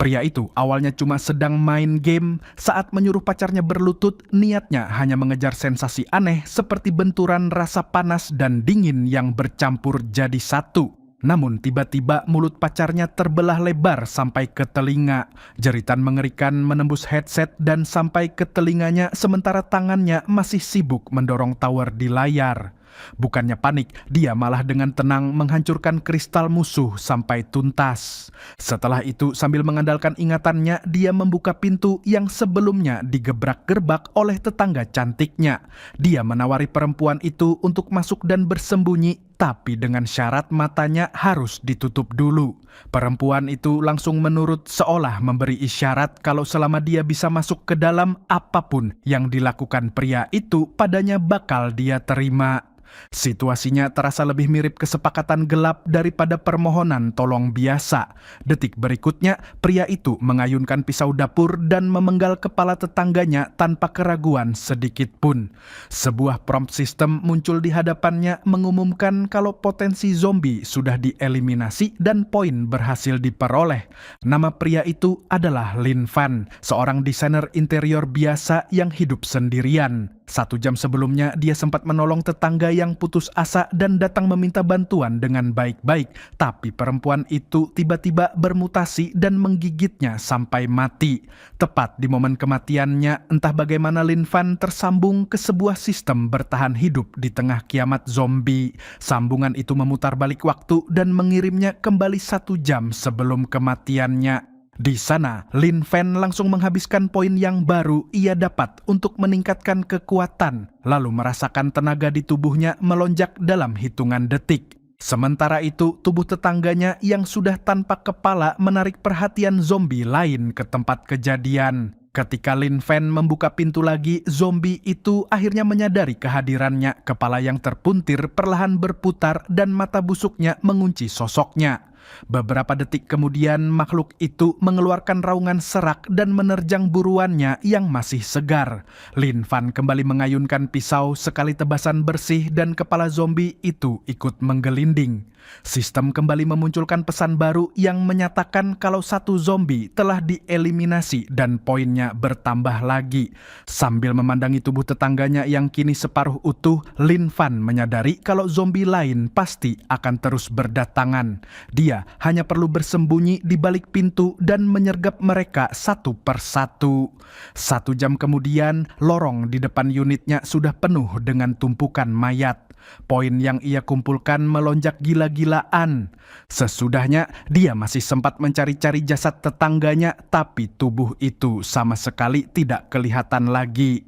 Pria itu awalnya cuma sedang main game. Saat menyuruh pacarnya berlutut, niatnya hanya mengejar sensasi aneh seperti benturan rasa panas dan dingin yang bercampur jadi satu. Namun tiba-tiba mulut pacarnya terbelah lebar sampai ke telinga. Jeritan mengerikan menembus headset dan sampai ke telinganya sementara tangannya masih sibuk mendorong tower di layar. Bukannya panik, dia malah dengan tenang menghancurkan kristal musuh sampai tuntas. Setelah itu, sambil mengandalkan ingatannya, dia membuka pintu yang sebelumnya digebrak-gerbak oleh tetangga cantiknya. Dia menawari perempuan itu untuk masuk dan bersembunyi, tapi dengan syarat matanya harus ditutup dulu. Perempuan itu langsung menurut, seolah memberi isyarat kalau selama dia bisa masuk ke dalam, apapun yang dilakukan pria itu padanya bakal dia terima. Situasinya terasa lebih mirip kesepakatan gelap daripada permohonan tolong biasa. Detik berikutnya, pria itu mengayunkan pisau dapur dan memenggal kepala tetangganya tanpa keraguan sedikit pun. Sebuah prompt system muncul di hadapannya mengumumkan kalau potensi zombie sudah dieliminasi dan poin berhasil diperoleh. Nama pria itu adalah Lin Fan, seorang desainer interior biasa yang hidup sendirian. 1 jam sebelumnya, dia sempat menolong tetangga yang putus asa dan datang meminta bantuan dengan baik-baik. Tapi perempuan itu tiba-tiba bermutasi dan menggigitnya sampai mati. Tepat di momen kematiannya, entah bagaimana Lin Fan tersambung ke sebuah sistem bertahan hidup di tengah kiamat zombie. Sambungan itu memutar balik waktu dan mengirimnya kembali 1 jam sebelum kematiannya. Di sana, Lin Fan langsung menghabiskan poin yang baru ia dapat untuk meningkatkan kekuatan, lalu merasakan tenaga di tubuhnya melonjak dalam hitungan detik. Sementara itu, tubuh tetangganya yang sudah tanpa kepala menarik perhatian zombie lain ke tempat kejadian. Ketika Lin Fan membuka pintu lagi, zombie itu akhirnya menyadari kehadirannya. Kepala yang terpuntir perlahan berputar dan mata busuknya mengunci sosoknya. Beberapa detik kemudian, makhluk itu mengeluarkan raungan serak dan menerjang buruannya yang masih segar. Lin Fan kembali mengayunkan pisau, sekali tebasan bersih dan kepala zombie itu ikut menggelinding. Sistem kembali memunculkan pesan baru yang menyatakan kalau 1 zombie telah dieliminasi dan poinnya bertambah lagi. Sambil memandangi tubuh tetangganya yang kini separuh utuh, Lin Fan menyadari kalau zombie lain pasti akan terus berdatangan. Dia hanya perlu bersembunyi di balik pintu dan menyergap mereka satu persatu. 1 jam kemudian, lorong di depan unitnya sudah penuh dengan tumpukan mayat. Poin yang ia kumpulkan melonjak gila-gilaan. Sesudahnya, dia masih sempat mencari-cari jasad tetangganya, tapi tubuh itu sama sekali tidak kelihatan lagi.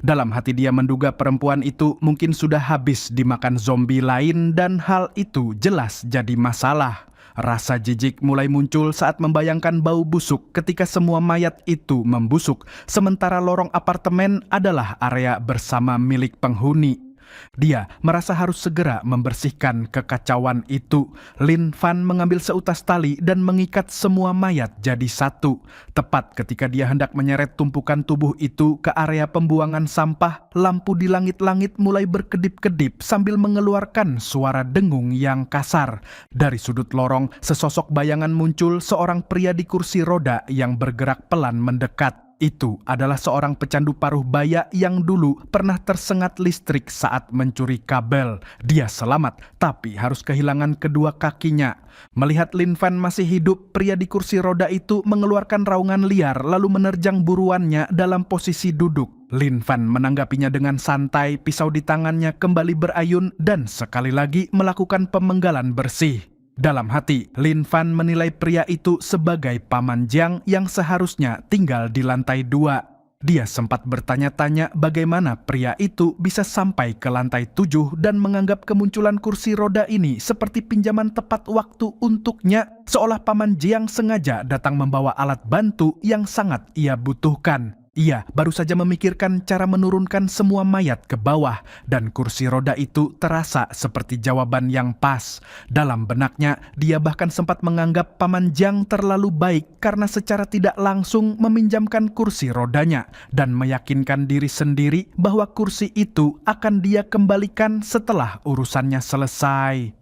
Dalam hati dia menduga perempuan itu mungkin sudah habis dimakan zombie lain dan hal itu jelas jadi masalah. Rasa jijik mulai muncul saat membayangkan bau busuk ketika semua mayat itu membusuk, sementara lorong apartemen adalah area bersama milik penghuni. Dia merasa harus segera membersihkan kekacauan itu. Lin Fan mengambil seutas tali dan mengikat semua mayat jadi satu. Tepat ketika dia hendak menyeret tumpukan tubuh itu ke area pembuangan sampah, lampu di langit-langit mulai berkedip-kedip sambil mengeluarkan suara dengung yang kasar. Dari sudut lorong, sesosok bayangan muncul, seorang pria di kursi roda yang bergerak pelan mendekat. Itu adalah seorang pecandu paruh baya yang dulu pernah tersengat listrik saat mencuri kabel. Dia selamat, tapi harus kehilangan kedua kakinya. Melihat Lin Fan masih hidup, pria di kursi roda itu mengeluarkan raungan liar lalu menerjang buruannya dalam posisi duduk. Lin Fan menanggapinya dengan santai, pisau di tangannya kembali berayun dan sekali lagi melakukan pemenggalan bersih. Dalam hati, Lin Fan menilai pria itu sebagai paman Jiang yang seharusnya tinggal di lantai 2. Dia sempat bertanya-tanya bagaimana pria itu bisa sampai ke lantai 7 dan menganggap kemunculan kursi roda ini seperti pinjaman tepat waktu untuknya, seolah paman Jiang sengaja datang membawa alat bantu yang sangat ia butuhkan. Ia baru saja memikirkan cara menurunkan semua mayat ke bawah dan kursi roda itu terasa seperti jawaban yang pas. Dalam benaknya, dia bahkan sempat menganggap paman Jiang terlalu baik karena secara tidak langsung meminjamkan kursi rodanya dan meyakinkan diri sendiri bahwa kursi itu akan dia kembalikan setelah urusannya selesai.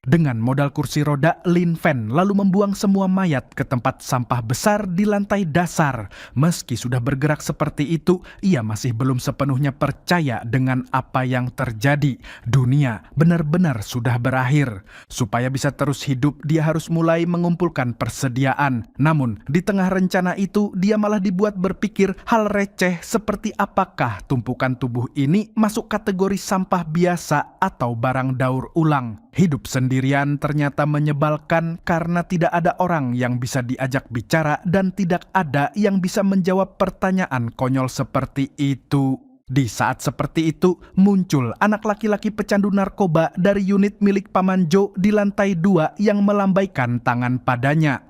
Dengan modal kursi roda, Lin Fan lalu membuang semua mayat ke tempat sampah besar di lantai dasar. Meski sudah bergerak seperti itu, ia masih belum sepenuhnya percaya dengan apa yang terjadi. Dunia benar-benar sudah berakhir. Supaya bisa terus hidup, dia harus mulai mengumpulkan persediaan. Namun, di tengah rencana itu, dia malah dibuat berpikir hal receh seperti apakah tumpukan tubuh ini masuk kategori sampah biasa atau barang daur ulang. Hidup sendirian ternyata menyebalkan karena tidak ada orang yang bisa diajak bicara dan tidak ada yang bisa menjawab pertanyaan konyol seperti itu. Di saat seperti itu, muncul anak laki-laki pecandu narkoba dari unit milik Paman Jo di lantai 2 yang melambaikan tangan padanya.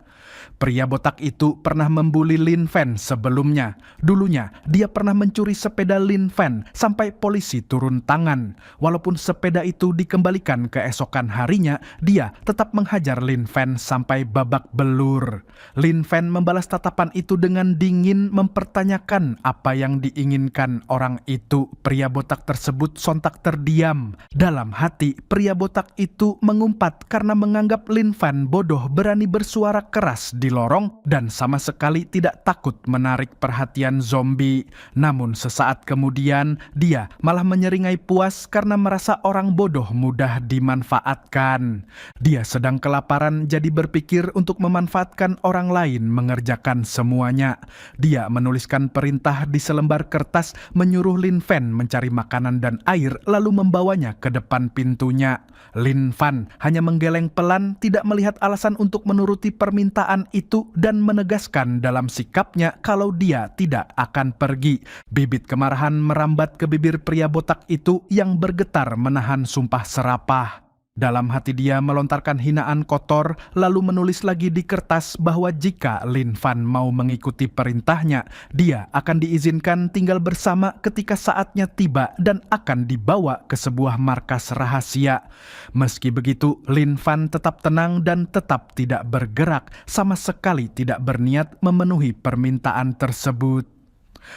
Pria botak itu pernah membuli Lin Fan sebelumnya. Dulunya, dia pernah mencuri sepeda Lin Fan sampai polisi turun tangan. Walaupun sepeda itu dikembalikan keesokan harinya, dia tetap menghajar Lin Fan sampai babak belur. Lin Fan membalas tatapan itu dengan dingin mempertanyakan apa yang diinginkan orang itu. Pria botak tersebut sontak terdiam. Dalam hati, pria botak itu mengumpat karena menganggap Lin Fan bodoh berani bersuara keras di lorong dan sama sekali tidak takut menarik perhatian zombie. Namun sesaat kemudian dia malah menyeringai puas karena merasa orang bodoh mudah dimanfaatkan. Dia sedang kelaparan jadi berpikir untuk memanfaatkan orang lain mengerjakan semuanya. Dia menuliskan perintah di selembar kertas menyuruh Lin Fan mencari makanan dan air lalu membawanya ke depan pintunya. Lin Fan hanya menggeleng pelan, tidak melihat alasan untuk menuruti permintaan itu dan menegaskan dalam sikapnya kalau dia tidak akan pergi. Bibit kemarahan merambat ke bibir pria botak itu yang bergetar menahan sumpah serapah. Dalam hati dia melontarkan hinaan kotor, lalu menulis lagi di kertas bahwa jika Lin Fan mau mengikuti perintahnya, dia akan diizinkan tinggal bersama ketika saatnya tiba dan akan dibawa ke sebuah markas rahasia. Meski begitu, Lin Fan tetap tenang dan tetap tidak bergerak, sama sekali tidak berniat memenuhi permintaan tersebut.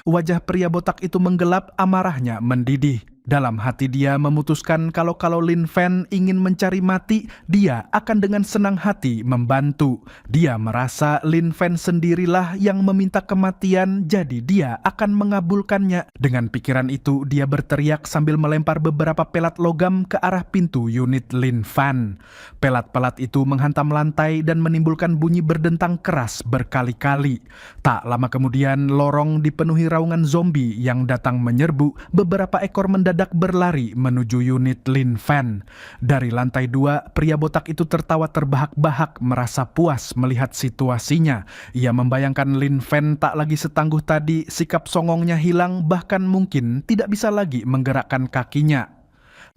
Wajah pria botak itu menggelap, amarahnya mendidih. Dalam hati dia memutuskan kalau Lin Fan ingin mencari mati, dia akan dengan senang hati membantu. Dia merasa Lin Fan sendirilah yang meminta kematian, jadi dia akan mengabulkannya. Dengan pikiran itu, dia berteriak sambil melempar beberapa pelat logam ke arah pintu unit Lin Fan. Pelat-pelat itu menghantam lantai dan menimbulkan bunyi berdentang keras berkali-kali. Tak lama kemudian, lorong dipenuhi raungan zombie yang datang menyerbu. Beberapa ekor mendadak berlari menuju unit Lin Fan. Dari lantai 2, pria botak itu tertawa terbahak-bahak merasa puas melihat situasinya. Ia membayangkan Lin Fan tak lagi setangguh tadi, sikap songongnya hilang, bahkan mungkin tidak bisa lagi menggerakkan kakinya.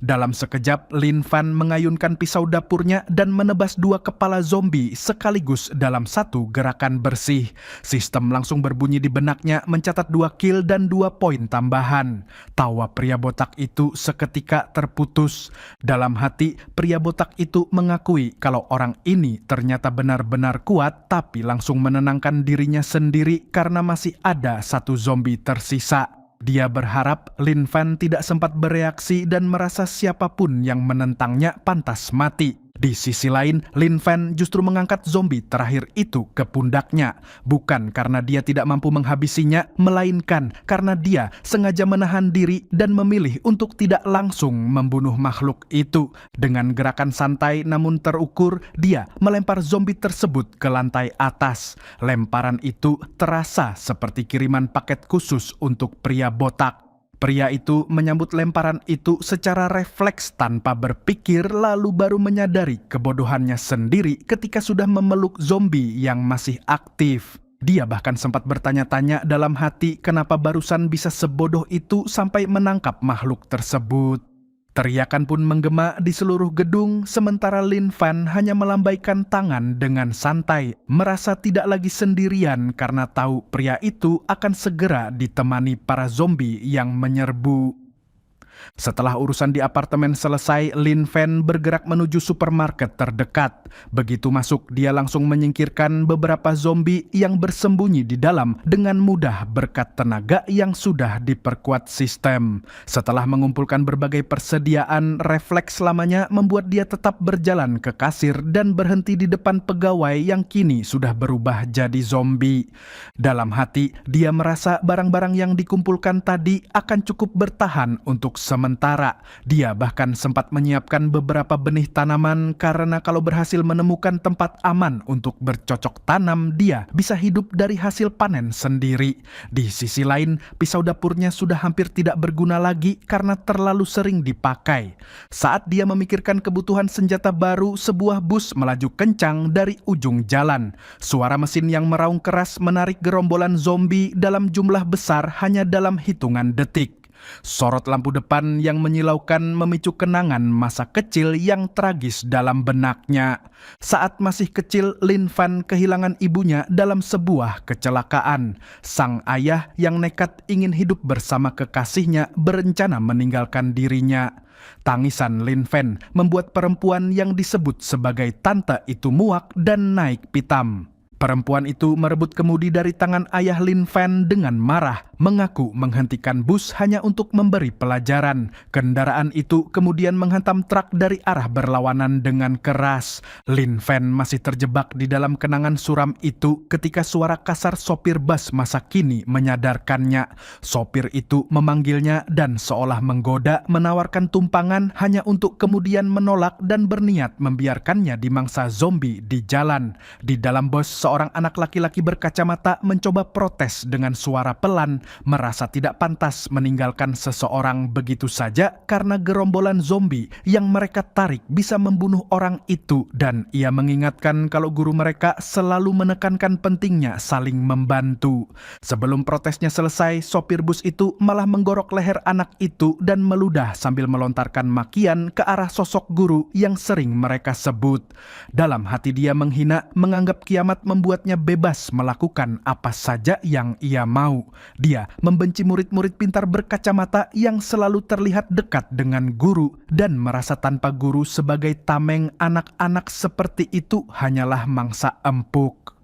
Dalam sekejap, Lin Fan mengayunkan pisau dapurnya dan menebas 2 kepala zombie sekaligus dalam satu gerakan bersih. Sistem langsung berbunyi di benaknya mencatat 2 kill dan 2 poin tambahan. Tawa pria botak itu seketika terputus. Dalam hati, pria botak itu mengakui kalau orang ini ternyata benar-benar kuat, tapi langsung menenangkan dirinya sendiri karena masih ada 1 zombie tersisa. Dia berharap Lin Fan tidak sempat bereaksi dan merasa siapapun yang menentangnya pantas mati. Di sisi lain, Lin Fan justru mengangkat zombie terakhir itu ke pundaknya. Bukan karena dia tidak mampu menghabisinya, melainkan karena dia sengaja menahan diri dan memilih untuk tidak langsung membunuh makhluk itu. Dengan gerakan santai namun terukur, dia melempar zombie tersebut ke lantai atas. Lemparan itu terasa seperti kiriman paket khusus untuk pria botak. Pria itu menyambut lemparan itu secara refleks tanpa berpikir, lalu baru menyadari kebodohannya sendiri ketika sudah memeluk zombie yang masih aktif. Dia bahkan sempat bertanya-tanya dalam hati kenapa barusan bisa sebodoh itu sampai menangkap makhluk tersebut. Teriakan pun menggema di seluruh gedung, sementara Lin Fan hanya melambaikan tangan dengan santai, merasa tidak lagi sendirian karena tahu pria itu akan segera ditemani para zombie yang menyerbu. Setelah urusan di apartemen selesai, Lin Fan bergerak menuju supermarket terdekat. Begitu masuk, dia langsung menyingkirkan beberapa zombie yang bersembunyi di dalam dengan mudah berkat tenaga yang sudah diperkuat sistem. Setelah mengumpulkan berbagai persediaan, refleks lamanya membuat dia tetap berjalan ke kasir dan berhenti di depan pegawai yang kini sudah berubah jadi zombie. Dalam hati, dia merasa barang-barang yang dikumpulkan tadi akan cukup bertahan untuk sementara. Dia bahkan sempat menyiapkan beberapa benih tanaman karena kalau berhasil menemukan tempat aman untuk bercocok tanam, dia bisa hidup dari hasil panen sendiri. Di sisi lain, pisau dapurnya sudah hampir tidak berguna lagi karena terlalu sering dipakai. Saat dia memikirkan kebutuhan senjata baru, sebuah bus melaju kencang dari ujung jalan. Suara mesin yang meraung keras menarik gerombolan zombie dalam jumlah besar hanya dalam hitungan detik. Sorot lampu depan yang menyilaukan memicu kenangan masa kecil yang tragis dalam benaknya. Saat masih kecil, Lin Fan kehilangan ibunya dalam sebuah kecelakaan. Sang ayah yang nekat ingin hidup bersama kekasihnya berencana meninggalkan dirinya. Tangisan Lin Fan membuat perempuan yang disebut sebagai tante itu muak dan naik pitam. Perempuan itu merebut kemudi dari tangan ayah Lin Fan dengan marah, mengaku menghentikan bus hanya untuk memberi pelajaran. Kendaraan itu kemudian menghantam truk dari arah berlawanan dengan keras. Lin Fan masih terjebak di dalam kenangan suram itu ketika suara kasar sopir bus masa kini menyadarkannya. Sopir itu memanggilnya dan seolah menggoda menawarkan tumpangan hanya untuk kemudian menolak dan berniat membiarkannya dimangsa zombie di jalan. Di dalam bus, seorang anak laki-laki berkacamata mencoba protes dengan suara pelan, merasa tidak pantas meninggalkan seseorang begitu saja karena gerombolan zombie yang mereka tarik bisa membunuh orang itu, dan ia mengingatkan kalau guru mereka selalu menekankan pentingnya saling membantu. Sebelum protesnya selesai, sopir bus itu malah menggorok leher anak itu dan meludah sambil melontarkan makian ke arah sosok guru yang sering mereka sebut. Dalam hati dia menghina, menganggap kiamat membuatnya bebas melakukan apa saja yang ia mau. Dia membenci murid-murid pintar berkacamata yang selalu terlihat dekat dengan guru dan merasa tanpa guru sebagai tameng anak-anak seperti itu hanyalah mangsa empuk.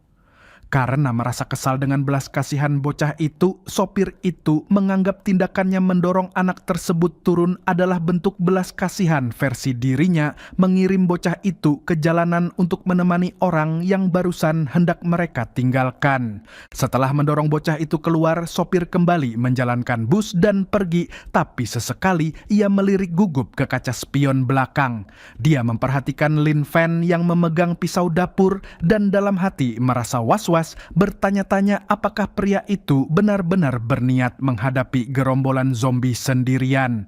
Karena merasa kesal dengan belas kasihan bocah itu, sopir itu menganggap tindakannya mendorong anak tersebut turun adalah bentuk belas kasihan versi dirinya, mengirim bocah itu ke jalanan untuk menemani orang yang barusan hendak mereka tinggalkan. Setelah mendorong bocah itu keluar, sopir kembali menjalankan bus dan pergi, tapi sesekali ia melirik gugup ke kaca spion belakang. Dia memperhatikan Lin Fan yang memegang pisau dapur dan dalam hati merasa was-was, bertanya-tanya apakah pria itu benar-benar berniat menghadapi gerombolan zombie sendirian.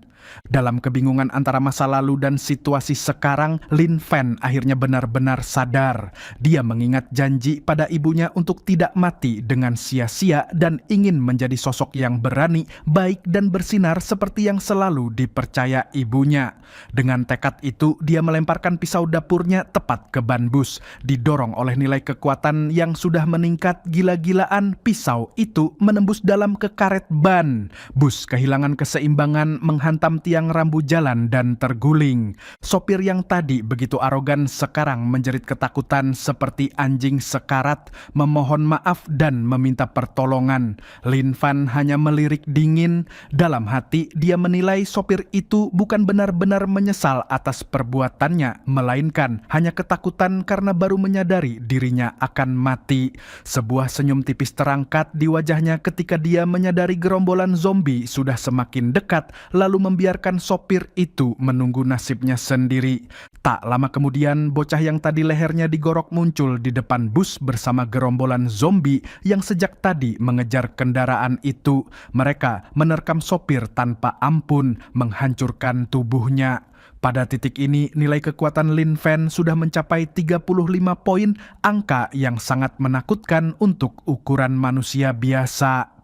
Dalam kebingungan antara masa lalu dan situasi sekarang, Lin Fan akhirnya benar-benar sadar. Dia mengingat janji pada ibunya untuk tidak mati dengan sia-sia dan ingin menjadi sosok yang berani, baik dan bersinar seperti yang selalu dipercaya ibunya. Dengan tekad itu, dia melemparkan pisau dapurnya tepat ke ban bus. Didorong oleh nilai kekuatan yang sudah meningkat gila-gilaan, pisau itu menembus dalam ke karet ban. Bus kehilangan keseimbangan, menghantam tiang rambu jalan dan terguling. Sopir yang tadi begitu arogan sekarang menjerit ketakutan seperti anjing sekarat, memohon maaf dan meminta pertolongan. Lin Fan hanya melirik dingin. Dalam hati dia menilai sopir itu bukan benar-benar menyesal atas perbuatannya, melainkan hanya ketakutan karena baru menyadari dirinya akan mati. Sebuah senyum tipis terangkat di wajahnya ketika dia menyadari gerombolan zombie sudah semakin dekat, lalu membiarkan sopir itu menunggu nasibnya sendiri. Tak lama kemudian, bocah yang tadi lehernya digorok muncul di depan bus bersama gerombolan zombie yang sejak tadi mengejar kendaraan itu. Mereka menerkam sopir tanpa ampun, menghancurkan tubuhnya. Pada titik ini, nilai kekuatan Lin Fan sudah mencapai 35 poin, angka yang sangat menakutkan untuk ukuran manusia biasa.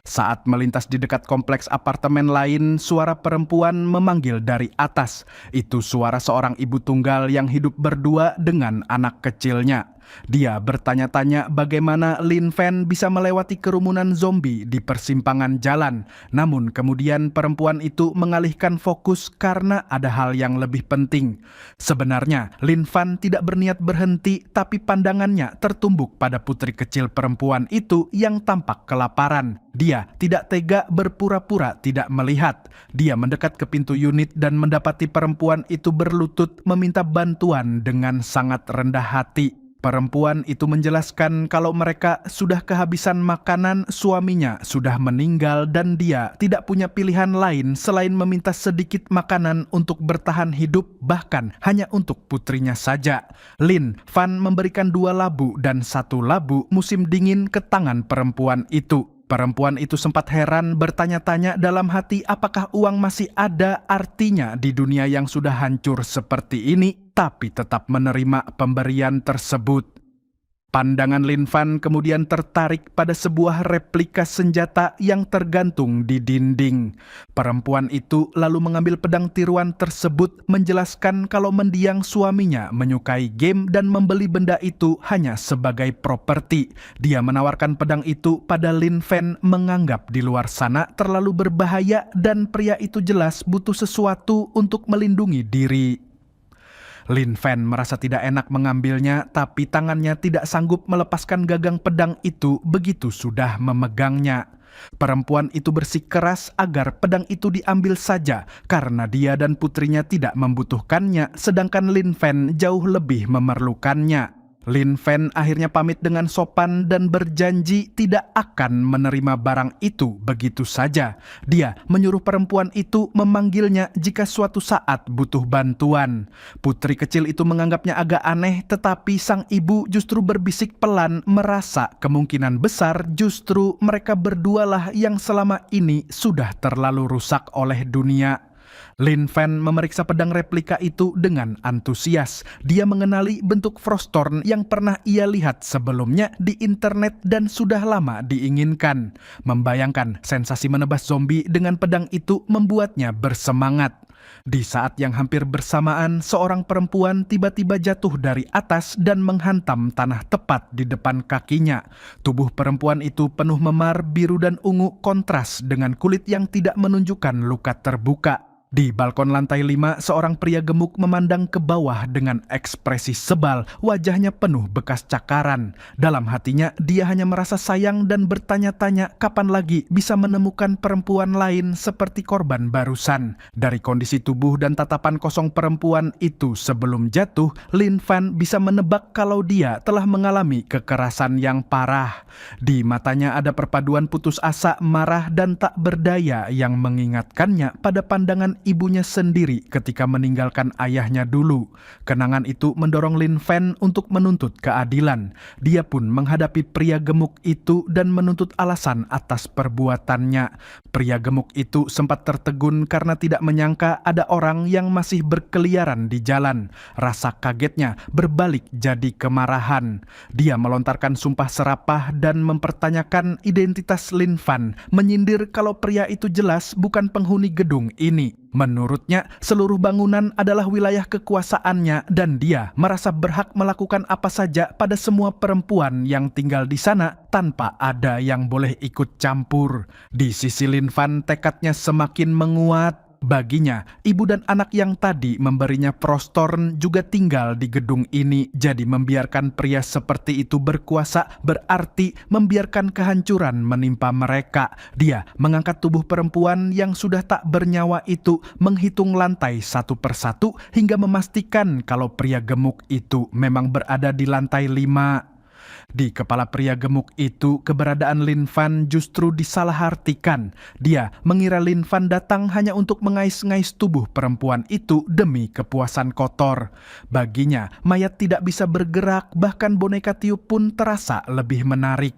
Saat melintas di dekat kompleks apartemen lain, suara perempuan memanggil dari atas. Itu suara seorang ibu tunggal yang hidup berdua dengan anak kecilnya. Dia bertanya-tanya bagaimana Lin Fan bisa melewati kerumunan zombie di persimpangan jalan. Namun kemudian perempuan itu mengalihkan fokus karena ada hal yang lebih penting. Sebenarnya Lin Fan tidak berniat berhenti, tapi pandangannya tertumbuk pada putri kecil perempuan itu yang tampak kelaparan. Dia tidak tega berpura-pura tidak melihat. Dia mendekat ke pintu unit dan mendapati perempuan itu berlutut meminta bantuan dengan sangat rendah hati. Perempuan itu menjelaskan kalau mereka sudah kehabisan makanan, suaminya sudah meninggal dan dia tidak punya pilihan lain selain meminta sedikit makanan untuk bertahan hidup, bahkan hanya untuk putrinya saja. Lin Fan memberikan 2 labu dan 1 labu musim dingin ke tangan perempuan itu. Perempuan itu sempat heran, bertanya-tanya dalam hati apakah uang masih ada artinya di dunia yang sudah hancur seperti ini, tapi tetap menerima pemberian tersebut. Pandangan Lin Fan kemudian tertarik pada sebuah replika senjata yang tergantung di dinding. Perempuan itu lalu mengambil pedang tiruan tersebut, menjelaskan kalau mendiang suaminya menyukai game dan membeli benda itu hanya sebagai properti. Dia menawarkan pedang itu pada Lin Fan, menganggap di luar sana terlalu berbahaya dan pria itu jelas butuh sesuatu untuk melindungi diri. Lin Fan merasa tidak enak mengambilnya, tapi tangannya tidak sanggup melepaskan gagang pedang itu begitu sudah memegangnya. Perempuan itu bersikeras agar pedang itu diambil saja karena dia dan putrinya tidak membutuhkannya, sedangkan Lin Fan jauh lebih memerlukannya. Lin Fan akhirnya pamit dengan sopan dan berjanji tidak akan menerima barang itu begitu saja. Dia menyuruh perempuan itu memanggilnya jika suatu saat butuh bantuan. Putri kecil itu menganggapnya agak aneh, tetapi sang ibu justru berbisik pelan, merasa kemungkinan besar justru mereka berdualah yang selama ini sudah terlalu rusak oleh dunia. Lin Fan memeriksa pedang replika itu dengan antusias. Dia mengenali bentuk Frostorn yang pernah ia lihat sebelumnya di internet dan sudah lama diinginkan. Membayangkan sensasi menebas zombie dengan pedang itu membuatnya bersemangat. Di saat yang hampir bersamaan, seorang perempuan tiba-tiba jatuh dari atas dan menghantam tanah tepat di depan kakinya. Tubuh perempuan itu penuh memar biru dan ungu, kontras dengan kulit yang tidak menunjukkan luka terbuka. Di balkon lantai 5, seorang pria gemuk memandang ke bawah dengan ekspresi sebal, wajahnya penuh bekas cakaran. Dalam hatinya, dia hanya merasa sayang dan bertanya-tanya kapan lagi bisa menemukan perempuan lain seperti korban barusan. Dari kondisi tubuh dan tatapan kosong perempuan itu sebelum jatuh, Lin Fan bisa menebak kalau dia telah mengalami kekerasan yang parah. Di matanya ada perpaduan putus asa, marah, dan tak berdaya yang mengingatkannya pada pandangan ibunya sendiri ketika meninggalkan ayahnya dulu. Kenangan itu mendorong Lin Fan untuk menuntut keadilan. Dia pun menghadapi pria gemuk itu dan menuntut alasan atas perbuatannya. Pria gemuk itu sempat tertegun karena tidak menyangka ada orang yang masih berkeliaran di jalan. Rasa kagetnya berbalik jadi kemarahan. Dia melontarkan sumpah serapah dan mempertanyakan identitas Lin Fan, menyindir kalau pria itu jelas bukan penghuni gedung ini. Menurutnya, seluruh bangunan adalah wilayah kekuasaannya dan dia merasa berhak melakukan apa saja pada semua perempuan yang tinggal di sana tanpa ada yang boleh ikut campur. Di sisi Lin Fan, tekadnya semakin menguat. Baginya, ibu dan anak yang tadi memberinya Frostorn juga tinggal di gedung ini, jadi membiarkan pria seperti itu berkuasa berarti membiarkan kehancuran menimpa mereka. Dia mengangkat tubuh perempuan yang sudah tak bernyawa itu, menghitung lantai satu persatu hingga memastikan kalau pria gemuk itu memang berada di lantai 5. Di kepala pria gemuk itu, keberadaan Lin Fan justru disalahartikan. Dia mengira Lin Fan datang hanya untuk mengais-ngais tubuh perempuan itu demi kepuasan kotor. Baginya, mayat tidak bisa bergerak, bahkan boneka tiup pun terasa lebih menarik.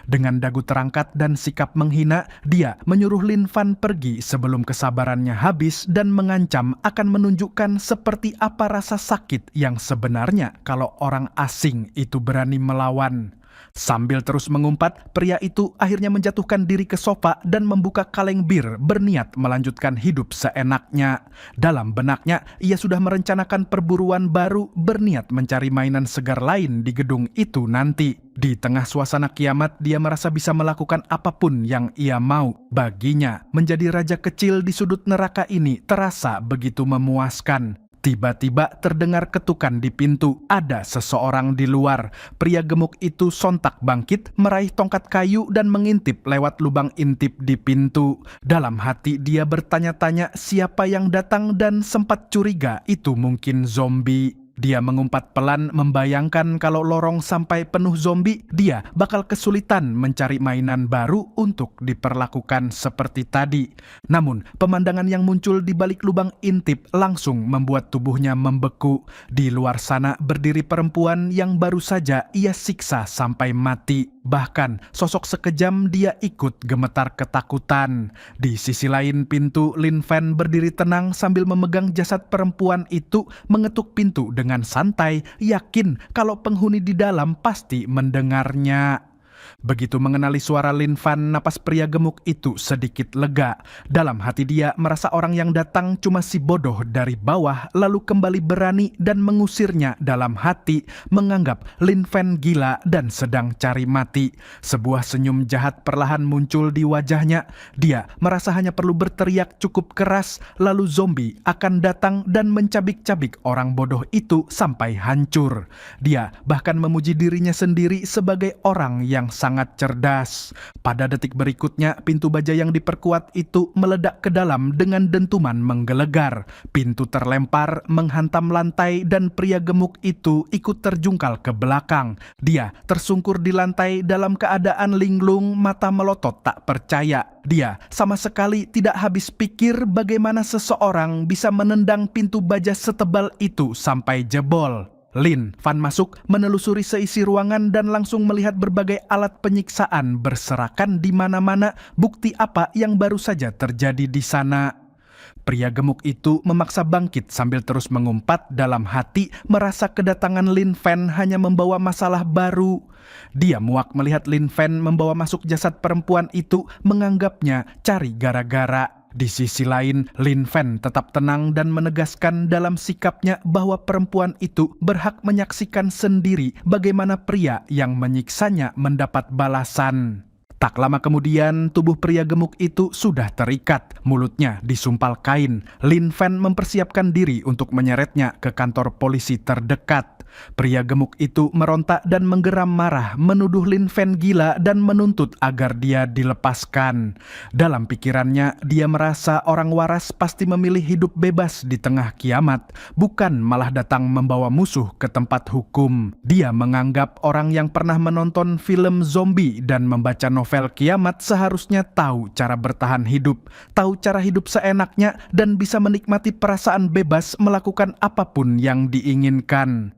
Dengan dagu terangkat dan sikap menghina, dia menyuruh Lin Fan pergi sebelum kesabarannya habis dan mengancam akan menunjukkan seperti apa rasa sakit yang sebenarnya kalau orang asing itu berani melawan. Sambil terus mengumpat, pria itu akhirnya menjatuhkan diri ke sofa dan membuka kaleng bir berniat melanjutkan hidup seenaknya. Dalam benaknya, ia sudah merencanakan perburuan baru berniat mencari mainan segar lain di gedung itu nanti. Di tengah suasana kiamat, dia merasa bisa melakukan apapun yang ia mau. Baginya, menjadi raja kecil di sudut neraka ini terasa begitu memuaskan. Tiba-tiba terdengar ketukan di pintu. Ada seseorang di luar. Pria gemuk itu sontak bangkit, meraih tongkat kayu dan mengintip lewat lubang intip di pintu. Dalam hati dia bertanya-tanya siapa yang datang dan sempat curiga itu mungkin zombie. Dia mengumpat pelan, membayangkan kalau lorong sampai penuh zombie, dia bakal kesulitan mencari mainan baru untuk diperlakukan seperti tadi. Namun, pemandangan yang muncul di balik lubang intip langsung membuat tubuhnya membeku. Di luar sana berdiri perempuan yang baru saja ia siksa sampai mati. Bahkan, sosok sekejam dia ikut gemetar ketakutan. Di sisi lain pintu, Lin Fan berdiri tenang sambil memegang jasad perempuan itu, mengetuk pintu dengan santai, yakin kalau penghuni di dalam pasti mendengarnya. Begitu mengenali suara Lin Fan, napas pria gemuk itu sedikit lega. Dalam hati dia merasa orang yang datang cuma si bodoh dari bawah, lalu kembali berani dan mengusirnya dalam hati, menganggap Lin Fan gila dan sedang cari mati. Sebuah senyum jahat perlahan muncul di wajahnya. Dia merasa hanya perlu berteriak cukup keras, lalu zombie akan datang dan mencabik-cabik orang bodoh itu sampai hancur. Dia bahkan memuji dirinya sendiri sebagai orang yang sangat cerdas. Pada detik berikutnya, pintu baja yang diperkuat itu meledak ke dalam dengan dentuman menggelegar. Pintu terlempar, menghantam lantai dan pria gemuk itu ikut terjungkal ke belakang. Dia tersungkur di lantai dalam keadaan linglung, mata melotot tak percaya. Dia sama sekali tidak habis pikir bagaimana seseorang bisa menendang pintu baja setebal itu sampai jebol. Lin Fan masuk, menelusuri seisi ruangan dan langsung melihat berbagai alat penyiksaan berserakan di mana-mana, bukti apa yang baru saja terjadi di sana. Pria gemuk itu memaksa bangkit sambil terus mengumpat dalam hati, merasa kedatangan Lin Fan hanya membawa masalah baru. Dia muak melihat Lin Fan membawa masuk jasad perempuan itu, menganggapnya cari gara-gara. Di sisi lain, Lin Fan tetap tenang dan menegaskan dalam sikapnya bahwa perempuan itu berhak menyaksikan sendiri bagaimana pria yang menyiksanya mendapat balasan. Tak lama kemudian, tubuh pria gemuk itu sudah terikat, mulutnya disumpal kain. Lin Fan mempersiapkan diri untuk menyeretnya ke kantor polisi terdekat. Pria gemuk itu merontak dan menggeram marah, menuduh Lin Fan gila dan menuntut agar dia dilepaskan. Dalam pikirannya, dia merasa orang waras pasti memilih hidup bebas di tengah kiamat, bukan malah datang membawa musuh ke tempat hukum. Dia menganggap orang yang pernah menonton film zombie dan membaca novel kiamat seharusnya tahu cara bertahan hidup, tahu cara hidup seenaknya, dan bisa menikmati perasaan bebas melakukan apapun yang diinginkan.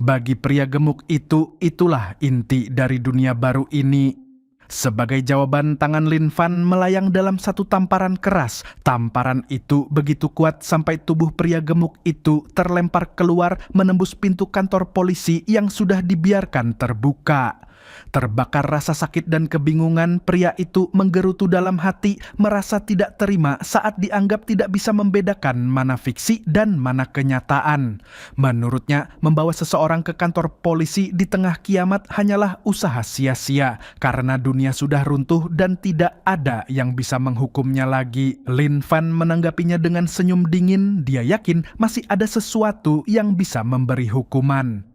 Bagi pria gemuk itu, itulah inti dari dunia baru ini. Sebagai jawaban, tangan Lin Fan melayang dalam satu tamparan keras. Tamparan itu begitu kuat sampai tubuh pria gemuk itu terlempar keluar menembus pintu kantor polisi yang sudah dibiarkan terbuka. Terbakar rasa sakit dan kebingungan, pria itu menggerutu dalam hati, merasa tidak terima saat dianggap tidak bisa membedakan mana fiksi dan mana kenyataan. Menurutnya, membawa seseorang ke kantor polisi di tengah kiamat hanyalah usaha sia-sia, karena dunia sudah runtuh dan tidak ada yang bisa menghukumnya lagi. Lin Fan menanggapinya dengan senyum dingin, dia yakin masih ada sesuatu yang bisa memberi hukuman.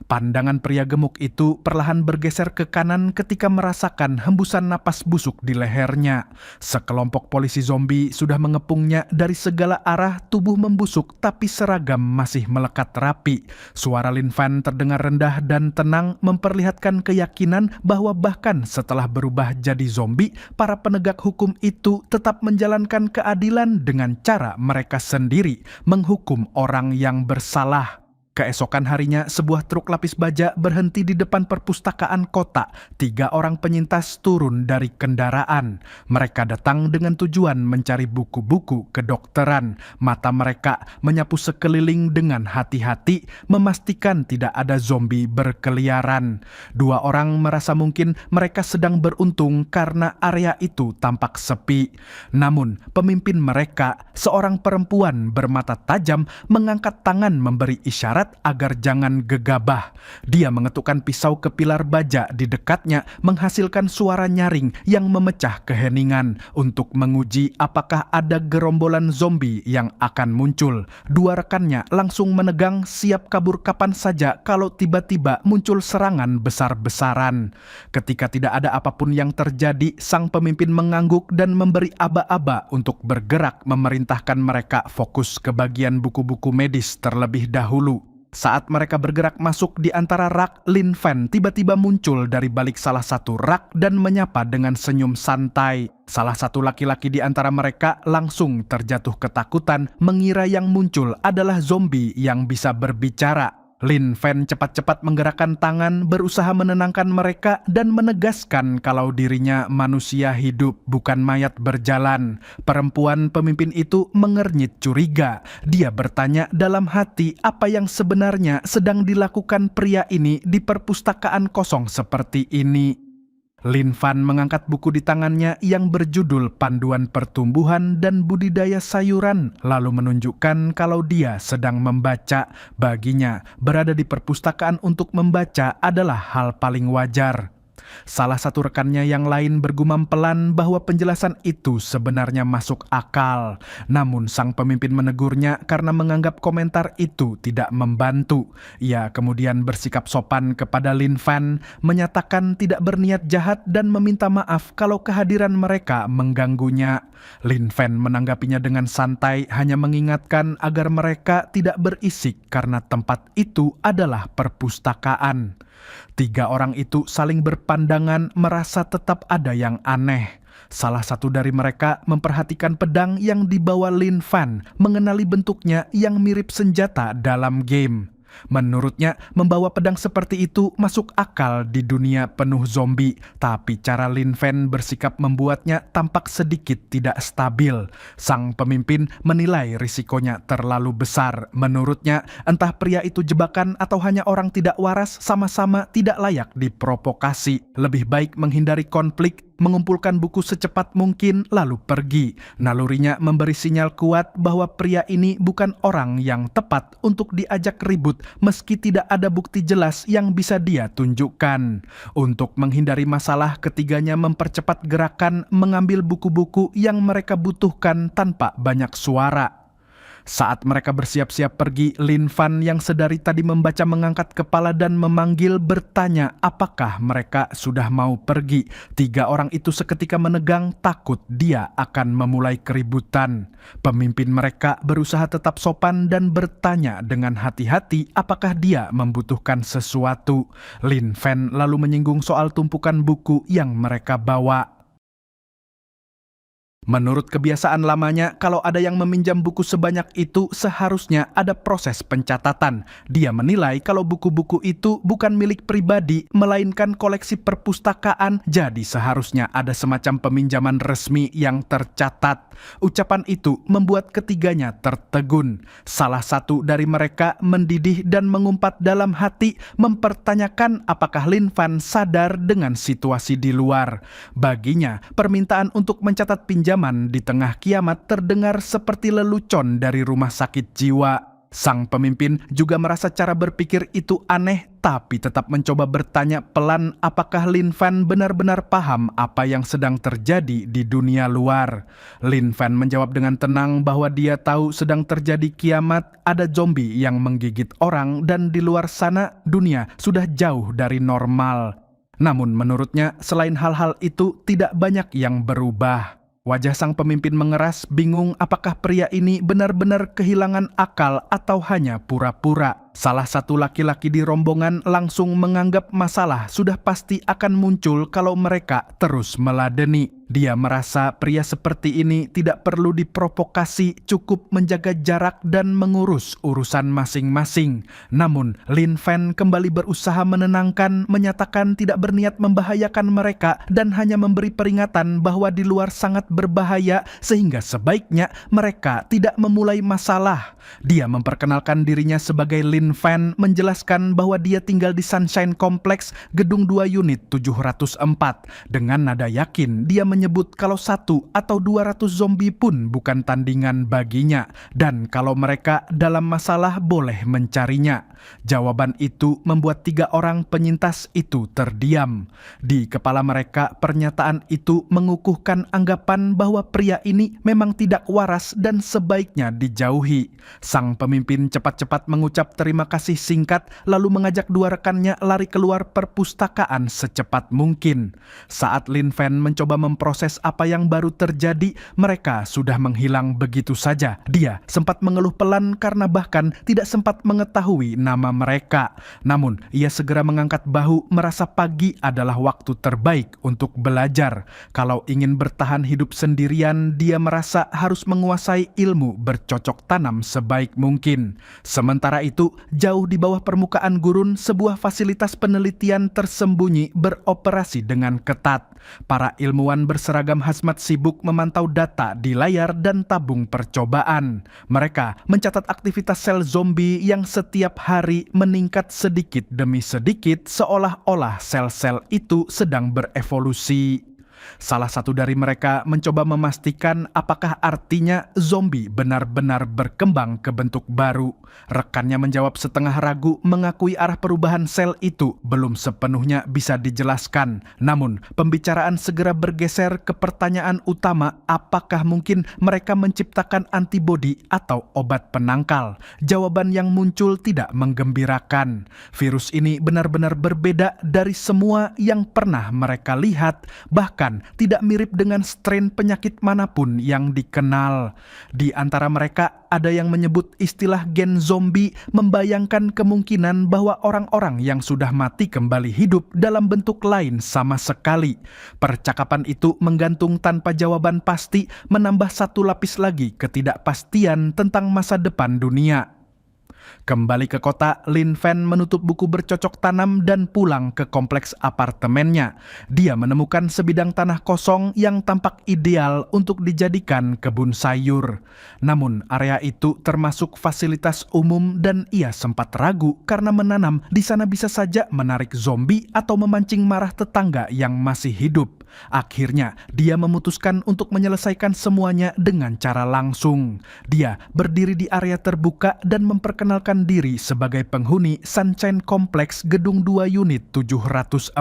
Pandangan pria gemuk itu perlahan bergeser ke kanan ketika merasakan hembusan napas busuk di lehernya. Sekelompok polisi zombie sudah mengepungnya dari segala arah, tubuh membusuk tapi seragam masih melekat rapi. Suara Lin Fan terdengar rendah dan tenang, memperlihatkan keyakinan bahwa bahkan setelah berubah jadi zombie, para penegak hukum itu tetap menjalankan keadilan dengan cara mereka sendiri, menghukum orang yang bersalah. Keesokan harinya, sebuah truk lapis baja berhenti di depan perpustakaan kota. 3 orang penyintas turun dari kendaraan. Mereka datang dengan tujuan mencari buku-buku kedokteran. Mata mereka menyapu sekeliling dengan hati-hati, memastikan tidak ada zombie berkeliaran. 2 orang merasa mungkin mereka sedang beruntung karena area itu tampak sepi. Namun, pemimpin mereka, seorang perempuan bermata tajam, mengangkat tangan memberi isyarat agar jangan gegabah. Dia mengetukkan pisau ke pilar baja di dekatnya, menghasilkan suara nyaring yang memecah keheningan untuk menguji apakah ada gerombolan zombie yang akan muncul. 2 rekannya langsung menegang, siap kabur kapan saja kalau tiba-tiba muncul serangan besar-besaran. Ketika tidak ada apapun yang terjadi, sang pemimpin mengangguk dan memberi aba-aba untuk bergerak, memerintahkan mereka fokus ke bagian buku-buku medis terlebih dahulu. Saat mereka bergerak masuk di antara rak, Lin Fan tiba-tiba muncul dari balik salah satu rak dan menyapa dengan senyum santai. Salah satu laki-laki di antara mereka langsung terjatuh ketakutan, mengira yang muncul adalah zombie yang bisa berbicara. Lin Fan cepat-cepat menggerakkan tangan, berusaha menenangkan mereka dan menegaskan kalau dirinya manusia hidup, bukan mayat berjalan. Perempuan pemimpin itu mengernyit curiga. Dia bertanya dalam hati apa yang sebenarnya sedang dilakukan pria ini di perpustakaan kosong seperti ini. Lin Fan mengangkat buku di tangannya yang berjudul Panduan Pertumbuhan dan Budidaya Sayuran, lalu menunjukkan kalau dia sedang membaca. Baginya, berada di perpustakaan untuk membaca adalah hal paling wajar. Salah satu rekannya yang lain bergumam pelan bahwa penjelasan itu sebenarnya masuk akal. Namun sang pemimpin menegurnya karena menganggap komentar itu tidak membantu. Ia kemudian bersikap sopan kepada Lin Fan, menyatakan tidak berniat jahat dan meminta maaf kalau kehadiran mereka mengganggunya. Lin Fan menanggapinya dengan santai, hanya mengingatkan agar mereka tidak berisik karena tempat itu adalah perpustakaan. 3 orang itu saling berpandangan, merasa tetap ada yang aneh. Salah satu dari mereka memperhatikan pedang yang dibawa Lin Fan, mengenali bentuknya yang mirip senjata dalam game. Menurutnya, membawa pedang seperti itu masuk akal di dunia penuh zombie, tapi cara Lin Fan bersikap membuatnya tampak sedikit tidak stabil. Sang pemimpin menilai risikonya terlalu besar. Menurutnya, entah pria itu jebakan atau hanya orang tidak waras, sama-sama tidak layak diprovokasi. Lebih baik menghindari konflik, mengumpulkan buku secepat mungkin, lalu pergi. Nalurinya memberi sinyal kuat bahwa pria ini bukan orang yang tepat untuk diajak ribut, meski tidak ada bukti jelas yang bisa dia tunjukkan. Untuk menghindari masalah, ketiganya mempercepat gerakan, mengambil buku-buku yang mereka butuhkan tanpa banyak suara. Saat mereka bersiap-siap pergi, Lin Fan yang sedari tadi membaca mengangkat kepala dan memanggil, bertanya apakah mereka sudah mau pergi. 3 orang itu seketika menegang, takut dia akan memulai keributan. Pemimpin mereka berusaha tetap sopan dan bertanya dengan hati-hati apakah dia membutuhkan sesuatu. Lin Fan lalu menyinggung soal tumpukan buku yang mereka bawa. Menurut kebiasaan lamanya, kalau ada yang meminjam buku sebanyak itu, seharusnya ada proses pencatatan. Dia menilai kalau buku-buku itu bukan milik pribadi, melainkan koleksi perpustakaan, jadi seharusnya ada semacam peminjaman resmi yang tercatat. Ucapan itu membuat ketiganya tertegun. Salah satu dari mereka mendidih dan mengumpat dalam hati, mempertanyakan apakah Lin Fan sadar dengan situasi di luar. Baginya, permintaan untuk mencatat pinjaman di tengah kiamat terdengar seperti lelucon dari rumah sakit jiwa. Sang pemimpin juga merasa cara berpikir itu aneh, tapi tetap mencoba bertanya pelan apakah Lin Fan benar-benar paham apa yang sedang terjadi di dunia luar. Lin Fan menjawab dengan tenang bahwa dia tahu sedang terjadi kiamat, ada zombie yang menggigit orang, dan di luar sana dunia sudah jauh dari normal. Namun menurutnya, selain hal-hal itu tidak banyak yang berubah. Wajah sang pemimpin mengeras, bingung apakah pria ini benar-benar kehilangan akal atau hanya pura-pura. Salah satu laki-laki di rombongan langsung menganggap masalah sudah pasti akan muncul kalau mereka terus meladeni. Dia merasa pria seperti ini tidak perlu diprovokasi, cukup menjaga jarak dan mengurus urusan masing-masing. Namun, Lin Fan kembali berusaha menenangkan, menyatakan tidak berniat membahayakan mereka dan hanya memberi peringatan bahwa di luar sangat berbahaya sehingga sebaiknya mereka tidak memulai masalah. Dia memperkenalkan dirinya sebagai Lin Fan, menjelaskan bahwa dia tinggal di Sunshine Complex, gedung 2 unit 704. Dengan nada yakin, dia menyebut kalau 1 atau 200 zombie pun bukan tandingan baginya, dan kalau mereka dalam masalah boleh mencarinya. Jawaban itu membuat 3 orang penyintas itu terdiam. Di kepala mereka, pernyataan itu mengukuhkan anggapan bahwa pria ini memang tidak waras dan sebaiknya dijauhi. Sang pemimpin cepat-cepat mengucap terima kasih singkat, lalu mengajak 2 rekannya lari keluar perpustakaan secepat mungkin. Saat Lin Fan mencoba memproses apa yang baru terjadi, mereka sudah menghilang begitu saja. Dia sempat mengeluh pelan karena bahkan tidak sempat mengetahui nama mereka. Namun, ia segera mengangkat bahu, merasa pagi adalah waktu terbaik untuk belajar. Kalau ingin bertahan hidup sendirian, dia merasa harus menguasai ilmu bercocok tanam sebaik mungkin. Sementara itu, jauh di bawah permukaan gurun, sebuah fasilitas penelitian tersembunyi beroperasi dengan ketat. Para ilmuwan berseragam hazmat sibuk memantau data di layar dan tabung percobaan. Mereka mencatat aktivitas sel zombie yang setiap hari meningkat sedikit demi sedikit, seolah-olah sel-sel itu sedang berevolusi. Salah satu dari mereka mencoba memastikan apakah artinya zombie benar-benar berkembang ke bentuk baru. Rekannya menjawab setengah ragu, mengakui arah perubahan sel itu belum sepenuhnya bisa dijelaskan. Namun, pembicaraan segera bergeser ke pertanyaan utama, apakah mungkin mereka menciptakan antibodi atau obat penangkal? Jawaban yang muncul tidak menggembirakan. Virus ini benar-benar berbeda dari semua yang pernah mereka lihat, bahkan tidak mirip dengan strain penyakit manapun yang dikenal. Di antara mereka ada yang menyebut istilah gen zombie, membayangkan kemungkinan bahwa orang-orang yang sudah mati kembali hidup dalam bentuk lain sama sekali. Percakapan itu menggantung tanpa jawaban pasti, menambah satu lapis lagi ketidakpastian tentang masa depan dunia. Kembali ke kota, Lin Fan menutup buku bercocok tanam dan pulang ke kompleks apartemennya. Dia menemukan sebidang tanah kosong yang tampak ideal untuk dijadikan kebun sayur. Namun, area itu termasuk fasilitas umum dan ia sempat ragu karena menanam di sana bisa saja menarik zombie atau memancing marah tetangga yang masih hidup. Akhirnya, dia memutuskan untuk menyelesaikan semuanya dengan cara langsung. Dia berdiri di area terbuka dan memperkenalkan diri sebagai penghuni Sunshine Complex gedung 2 unit 704.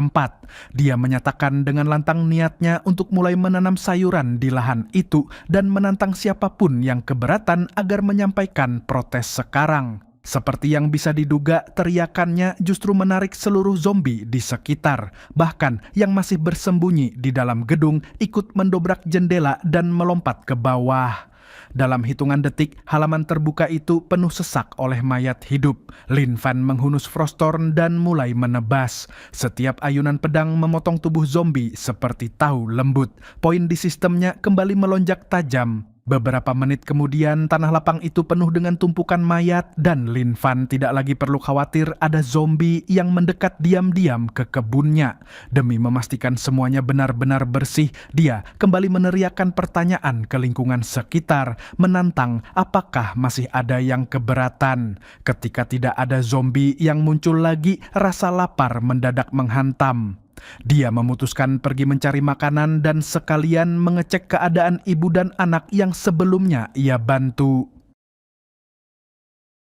Dia menyatakan dengan lantang niatnya untuk mulai menanam sayuran di lahan itu dan menantang siapapun yang keberatan agar menyampaikan protes sekarang. Seperti yang bisa diduga, teriakannya justru menarik seluruh zombie di sekitar. Bahkan yang masih bersembunyi di dalam gedung ikut mendobrak jendela dan melompat ke bawah. Dalam hitungan detik, halaman terbuka itu penuh sesak oleh mayat hidup. Lin Fan menghunus Frosthorn dan mulai menebas. Setiap ayunan pedang memotong tubuh zombie seperti tahu lembut. Poin di sistemnya kembali melonjak tajam. Beberapa menit kemudian, tanah lapang itu penuh dengan tumpukan mayat dan Lin Fan tidak lagi perlu khawatir ada zombie yang mendekat diam-diam ke kebunnya. Demi memastikan semuanya benar-benar bersih, dia kembali meneriakkan pertanyaan ke lingkungan sekitar, menantang apakah masih ada yang keberatan. Ketika tidak ada zombie yang muncul lagi, rasa lapar mendadak menghantam. Dia memutuskan pergi mencari makanan dan sekalian mengecek keadaan ibu dan anak yang sebelumnya ia bantu.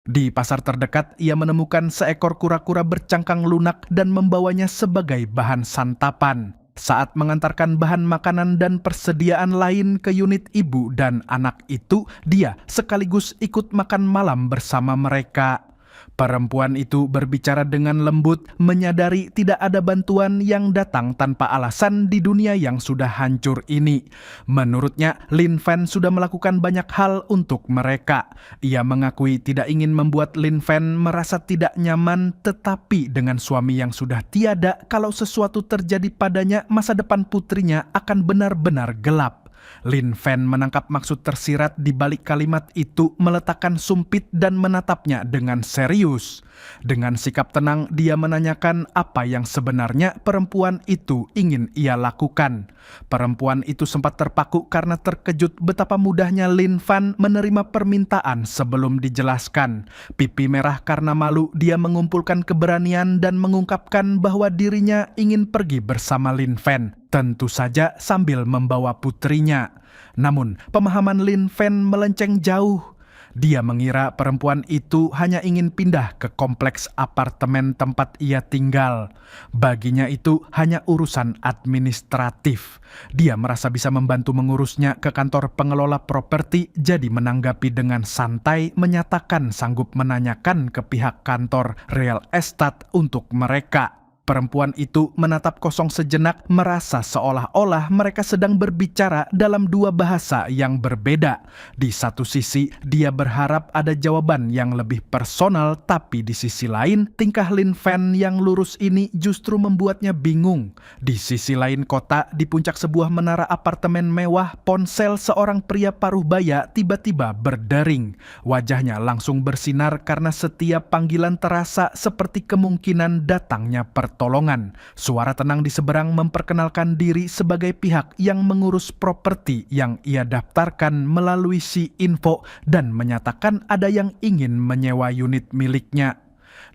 Di pasar terdekat, ia menemukan seekor kura-kura bercangkang lunak dan membawanya sebagai bahan santapan. Saat mengantarkan bahan makanan dan persediaan lain ke unit ibu dan anak itu, dia sekaligus ikut makan malam bersama mereka. Perempuan itu berbicara dengan lembut, menyadari tidak ada bantuan yang datang tanpa alasan di dunia yang sudah hancur ini. Menurutnya, Lin Fan sudah melakukan banyak hal untuk mereka. Ia mengakui tidak ingin membuat Lin Fan merasa tidak nyaman, tetapi dengan suami yang sudah tiada, kalau sesuatu terjadi padanya, masa depan putrinya akan benar-benar gelap. Lin Fan menangkap maksud tersirat di balik kalimat itu, meletakkan sumpit dan menatapnya dengan serius. Dengan sikap tenang, dia menanyakan apa yang sebenarnya perempuan itu ingin ia lakukan. Perempuan itu sempat terpaku karena terkejut betapa mudahnya Lin Fan menerima permintaan sebelum dijelaskan. Pipi merah karena malu, dia mengumpulkan keberanian dan mengungkapkan bahwa dirinya ingin pergi bersama Lin Fan. Tentu saja sambil membawa putrinya. Namun, pemahaman Lin Fan melenceng jauh. Dia mengira perempuan itu hanya ingin pindah ke kompleks apartemen tempat ia tinggal. Baginya itu hanya urusan administratif. Dia merasa bisa membantu mengurusnya ke kantor pengelola properti, jadi menanggapi dengan santai, menyatakan sanggup menanyakan ke pihak kantor real estate untuk mereka. Perempuan itu menatap kosong sejenak, merasa seolah-olah mereka sedang berbicara dalam dua bahasa yang berbeda. Di satu sisi, dia berharap ada jawaban yang lebih personal, tapi di sisi lain, tingkah Lin Fan yang lurus ini justru membuatnya bingung. Di sisi lain kota, di puncak sebuah menara apartemen mewah, ponsel seorang pria paruh baya tiba-tiba berdering. Wajahnya langsung bersinar karena setiap panggilan terasa seperti kemungkinan datangnya pertolongan. Suara tenang di seberang memperkenalkan diri sebagai pihak yang mengurus properti yang ia daftarkan melalui si info dan menyatakan ada yang ingin menyewa unit miliknya.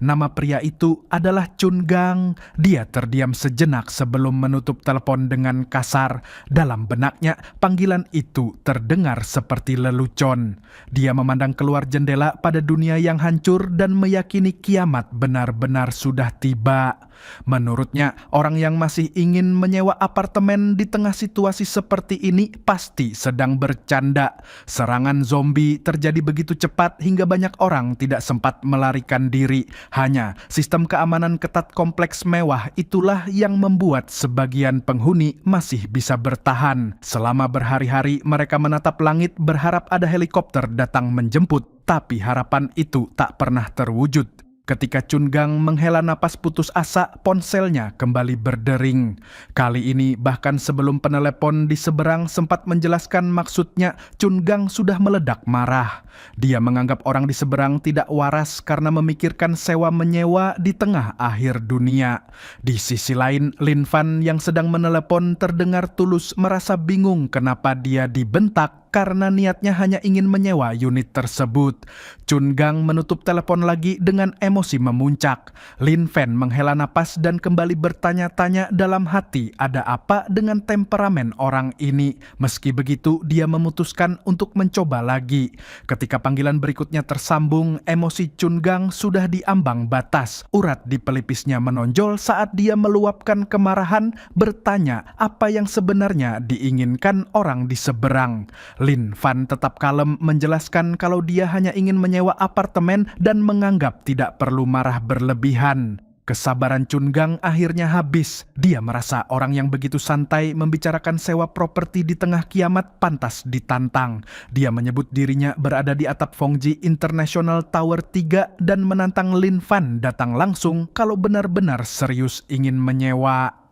Nama pria itu adalah Chun Gang. Dia terdiam sejenak sebelum menutup telepon dengan kasar. Dalam benaknya, panggilan itu terdengar seperti lelucon. Dia memandang keluar jendela pada dunia yang hancur dan meyakini kiamat benar-benar sudah tiba. Menurutnya, orang yang masih ingin menyewa apartemen di tengah situasi seperti ini pasti sedang bercanda. Serangan zombie terjadi begitu cepat hingga banyak orang tidak sempat melarikan diri. Hanya sistem keamanan ketat kompleks mewah itulah yang membuat sebagian penghuni masih bisa bertahan. Selama berhari-hari mereka menatap langit berharap ada helikopter datang menjemput, tapi harapan itu tak pernah terwujud. Ketika Chun Gang menghela napas putus asa, ponselnya kembali berdering. Kali ini bahkan sebelum penelepon di seberang sempat menjelaskan maksudnya, Chun Gang sudah meledak marah. Dia menganggap orang di seberang tidak waras karena memikirkan sewa menyewa di tengah akhir dunia. Di sisi lain, Lin Fan yang sedang menelepon terdengar tulus merasa bingung kenapa dia dibentak karena niatnya hanya ingin menyewa unit tersebut. Chun Gang menutup telepon lagi dengan emosi memuncak. Lin Fan menghela napas dan kembali bertanya-tanya dalam hati ada apa dengan temperamen orang ini. Meski begitu, dia memutuskan untuk mencoba lagi. Ketika panggilan berikutnya tersambung, emosi Chun Gang sudah diambang batas. Urat di pelipisnya menonjol saat dia meluapkan kemarahan, bertanya apa yang sebenarnya diinginkan orang di seberang. Lin Fan tetap kalem menjelaskan kalau dia hanya ingin menyewa apartemen dan menganggap tidak perlu marah berlebihan. Kesabaran Chun Gang akhirnya habis. Dia merasa orang yang begitu santai membicarakan sewa properti di tengah kiamat pantas ditantang. Dia menyebut dirinya berada di atap Fongji International Tower 3 dan menantang Lin Fan datang langsung kalau benar-benar serius ingin menyewa.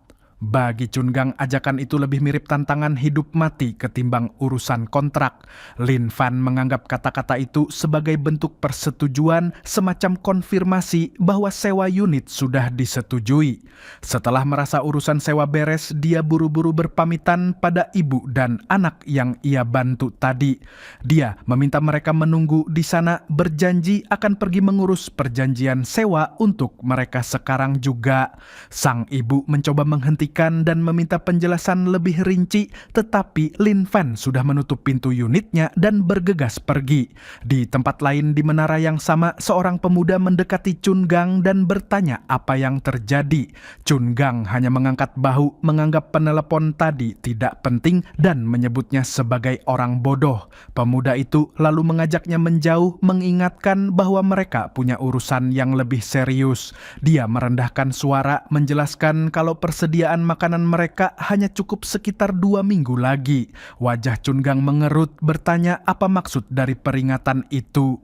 Bagi Chun Gang, ajakan itu lebih mirip tantangan hidup mati ketimbang urusan kontrak. Lin Fan menganggap kata-kata itu sebagai bentuk persetujuan, semacam konfirmasi bahwa sewa unit sudah disetujui. Setelah merasa urusan sewa beres, dia buru-buru berpamitan pada ibu dan anak yang ia bantu tadi. Dia meminta mereka menunggu di sana, berjanji akan pergi mengurus perjanjian sewa untuk mereka sekarang juga. Sang ibu mencoba menghentikan membuktikan dan meminta penjelasan lebih rinci, tetapi Lin Fan sudah menutup pintu unitnya dan bergegas pergi. Di tempat lain di menara yang sama, seorang pemuda mendekati Chun Gang dan bertanya apa yang terjadi. Chun Gang hanya mengangkat bahu, menganggap penelepon tadi tidak penting dan menyebutnya sebagai orang bodoh. Pemuda itu lalu mengajaknya menjauh, mengingatkan bahwa mereka punya urusan yang lebih serius. Dia merendahkan suara, menjelaskan kalau persediaan makanan mereka hanya cukup sekitar 2 minggu lagi. Wajah Chun Gang mengerut, bertanya apa maksud dari peringatan itu.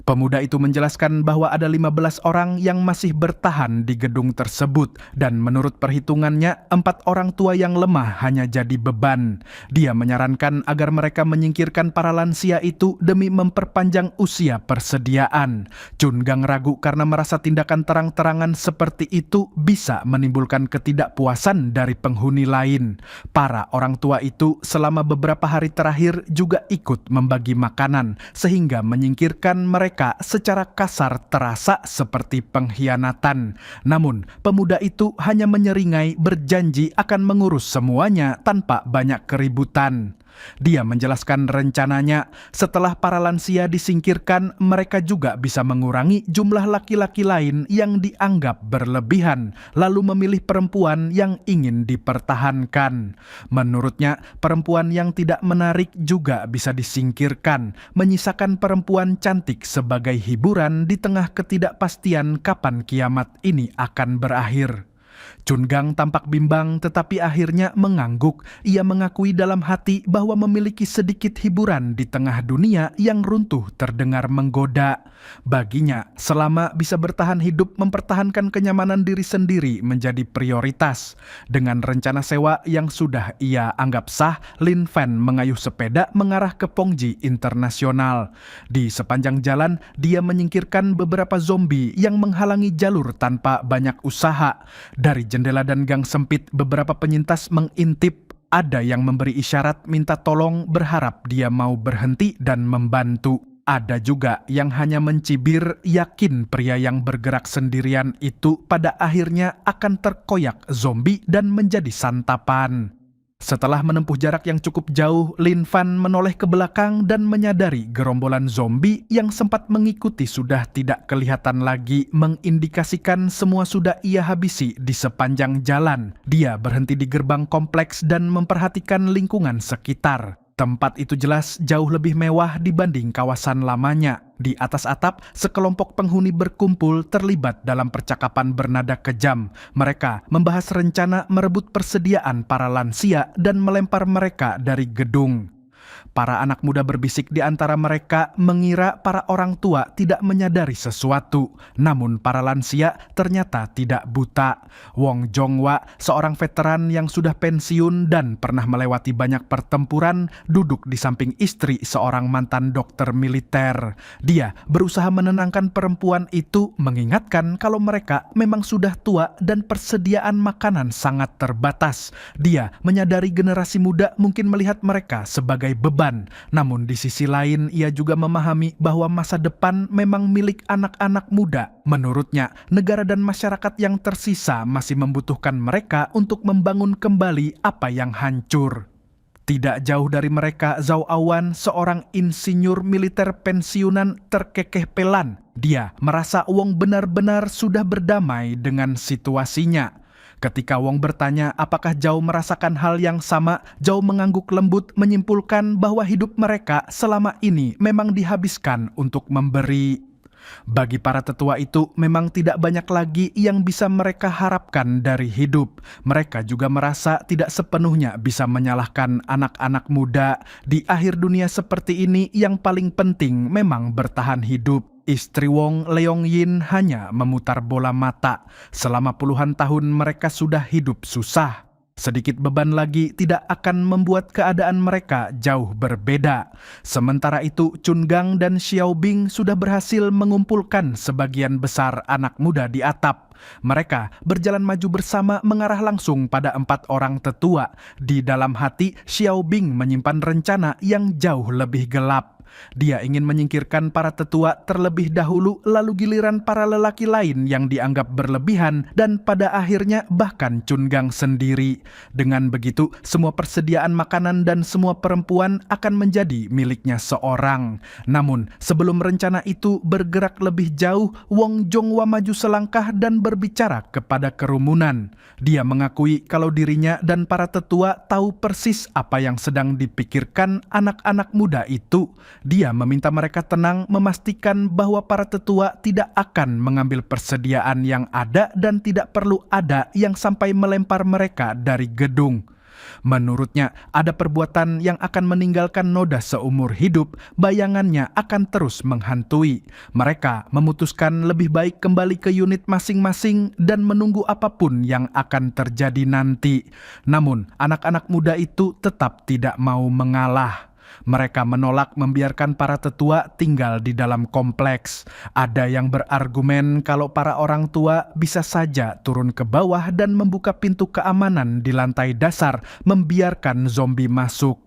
Pemuda itu menjelaskan bahwa ada 15 orang yang masih bertahan di gedung tersebut dan menurut perhitungannya 4 orang tua yang lemah hanya jadi beban. Dia menyarankan agar mereka menyingkirkan para lansia itu demi memperpanjang usia persediaan. Chun Gang ragu karena merasa tindakan terang-terangan seperti itu bisa menimbulkan ketidakpuasan dari penghuni lain. Para orang tua itu selama beberapa hari terakhir juga ikut membagi makanan sehingga menyingkirkan mereka secara kasar terasa seperti pengkhianatan. Namun, pemuda itu hanya menyeringai, berjanji akan mengurus semuanya tanpa banyak keributan. Dia menjelaskan rencananya, setelah para lansia disingkirkan, mereka juga bisa mengurangi jumlah laki-laki lain yang dianggap berlebihan, lalu memilih perempuan yang ingin dipertahankan. Menurutnya, perempuan yang tidak menarik juga bisa disingkirkan, menyisakan perempuan cantik sebagai hiburan di tengah ketidakpastian kapan kiamat ini akan berakhir. Chun Gang tampak bimbang tetapi akhirnya mengangguk. Ia mengakui dalam hati bahwa memiliki sedikit hiburan di tengah dunia yang runtuh terdengar menggoda. Baginya, selama bisa bertahan hidup, mempertahankan kenyamanan diri sendiri menjadi prioritas. Dengan rencana sewa yang sudah ia anggap sah, Lin Fan mengayuh sepeda mengarah ke Pongji Internasional. Di sepanjang jalan, dia menyingkirkan beberapa zombie yang menghalangi jalur tanpa banyak usaha. Dari jendela dan gang sempit, beberapa penyintas mengintip. Ada yang memberi isyarat minta tolong, berharap dia mau berhenti dan membantu. Ada juga yang hanya mencibir, yakin pria yang bergerak sendirian itu pada akhirnya akan terkoyak zombie dan menjadi santapan. Setelah menempuh jarak yang cukup jauh, Lin Fan menoleh ke belakang dan menyadari gerombolan zombie yang sempat mengikuti sudah tidak kelihatan lagi, mengindikasikan semua sudah ia habisi di sepanjang jalan. Dia berhenti di gerbang kompleks dan memperhatikan lingkungan sekitar. Tempat itu jelas jauh lebih mewah dibanding kawasan lamanya. Di atas atap, sekelompok penghuni berkumpul terlibat dalam percakapan bernada kejam. Mereka membahas rencana merebut persediaan para lansia dan melempar mereka dari gedung. Para anak muda berbisik di antara mereka mengira para orang tua tidak menyadari sesuatu. Namun para lansia ternyata tidak buta. Wong Jongwa, seorang veteran yang sudah pensiun dan pernah melewati banyak pertempuran, duduk di samping istri seorang mantan dokter militer. Dia berusaha menenangkan perempuan itu, mengingatkan kalau mereka memang sudah tua dan persediaan makanan sangat terbatas. Dia menyadari generasi muda mungkin melihat mereka sebagai beban. Namun di sisi lain, ia juga memahami bahwa masa depan memang milik anak-anak muda. Menurutnya, negara dan masyarakat yang tersisa masih membutuhkan mereka untuk membangun kembali apa yang hancur. Tidak jauh dari mereka, Zhao Awan, seorang insinyur militer pensiunan terkekeh pelan. Dia merasa Wong benar-benar sudah berdamai dengan situasinya. Ketika Wong bertanya apakah Zhao merasakan hal yang sama, Zhao mengangguk lembut, menyimpulkan bahwa hidup mereka selama ini memang dihabiskan untuk memberi. Bagi para tetua itu memang tidak banyak lagi yang bisa mereka harapkan dari hidup. Mereka juga merasa tidak sepenuhnya bisa menyalahkan anak-anak muda. Di akhir dunia seperti ini, yang paling penting memang bertahan hidup. Istri Wong, Leong Yin, hanya memutar bola mata. Selama puluhan tahun mereka sudah hidup susah. Sedikit beban lagi tidak akan membuat keadaan mereka jauh berbeda. Sementara itu, Chun Gang dan Xiao Bing sudah berhasil mengumpulkan sebagian besar anak muda di atap. Mereka berjalan maju bersama mengarah langsung pada 4 orang tetua. Di dalam hati, Xiao Bing menyimpan rencana yang jauh lebih gelap. Dia ingin menyingkirkan para tetua terlebih dahulu, lalu giliran para lelaki lain yang dianggap berlebihan, dan pada akhirnya bahkan Chun Gang sendiri. Dengan begitu, semua persediaan makanan dan semua perempuan akan menjadi miliknya seorang. Namun, sebelum rencana itu bergerak lebih jauh, Wong Jongwa maju selangkah dan berbicara kepada kerumunan. Dia mengakui kalau dirinya dan para tetua tahu persis apa yang sedang dipikirkan anak-anak muda itu. Dia meminta mereka tenang, memastikan bahwa para tetua tidak akan mengambil persediaan yang ada dan tidak perlu ada yang sampai melempar mereka dari gedung. Menurutnya, ada perbuatan yang akan meninggalkan noda seumur hidup, bayangannya akan terus menghantui. Mereka memutuskan lebih baik kembali ke unit masing-masing dan menunggu apapun yang akan terjadi nanti. Namun, anak-anak muda itu tetap tidak mau mengalah. Mereka menolak membiarkan para tetua tinggal di dalam kompleks. Ada yang berargumen kalau para orang tua bisa saja turun ke bawah dan membuka pintu keamanan di lantai dasar, membiarkan zombie masuk.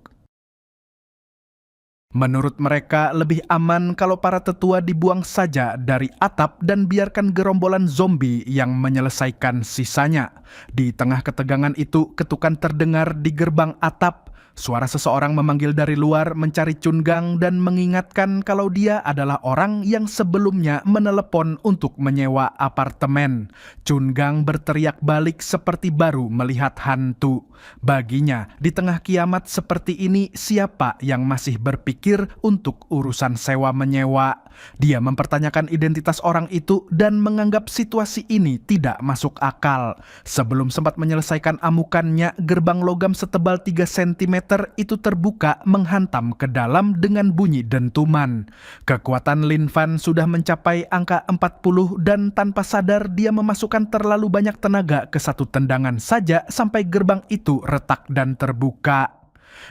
Menurut mereka, lebih aman kalau para tetua dibuang saja dari atap dan biarkan gerombolan zombie yang menyelesaikan sisanya. Di tengah ketegangan itu, ketukan terdengar di gerbang atap. Suara seseorang memanggil dari luar mencari Chun Gang dan mengingatkan kalau dia adalah orang yang sebelumnya menelepon untuk menyewa apartemen. Chun Gang berteriak balik seperti baru melihat hantu. Baginya, di tengah kiamat seperti ini, siapa yang masih berpikir untuk urusan sewa-menyewa? Dia mempertanyakan identitas orang itu dan menganggap situasi ini tidak masuk akal. Sebelum sempat menyelesaikan amukannya, gerbang logam setebal 3 cm itu terbuka menghantam ke dalam dengan bunyi dentuman. Kekuatan Lin Fan sudah mencapai angka 40 dan tanpa sadar dia memasukkan terlalu banyak tenaga ke satu tendangan saja sampai gerbang itu retak dan terbuka.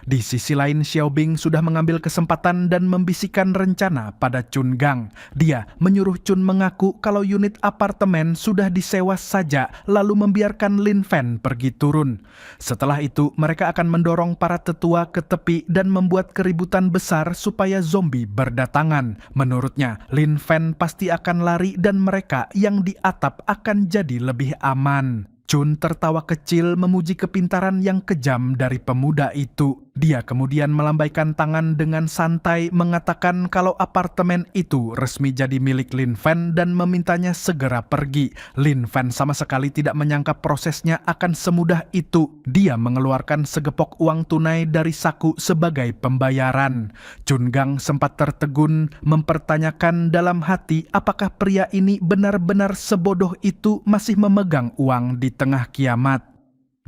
Di sisi lain, Xiaobing sudah mengambil kesempatan dan membisikkan rencana pada Chun Gang. Dia menyuruh Chun mengaku kalau unit apartemen sudah disewa saja, lalu membiarkan Lin Fan pergi turun. Setelah itu, mereka akan mendorong para tetua ke tepi dan membuat keributan besar supaya zombie berdatangan. Menurutnya, Lin Fan pasti akan lari dan mereka yang di atap akan jadi lebih aman. Chun tertawa kecil memuji kepintaran yang kejam dari pemuda itu. Dia kemudian melambaikan tangan dengan santai mengatakan kalau apartemen itu resmi jadi milik Lin Fan dan memintanya segera pergi. Lin Fan sama sekali tidak menyangka prosesnya akan semudah itu. Dia mengeluarkan segepok uang tunai dari saku sebagai pembayaran. Chun Gang sempat tertegun mempertanyakan dalam hati apakah pria ini benar-benar sebodoh itu masih memegang uang di tengah kiamat.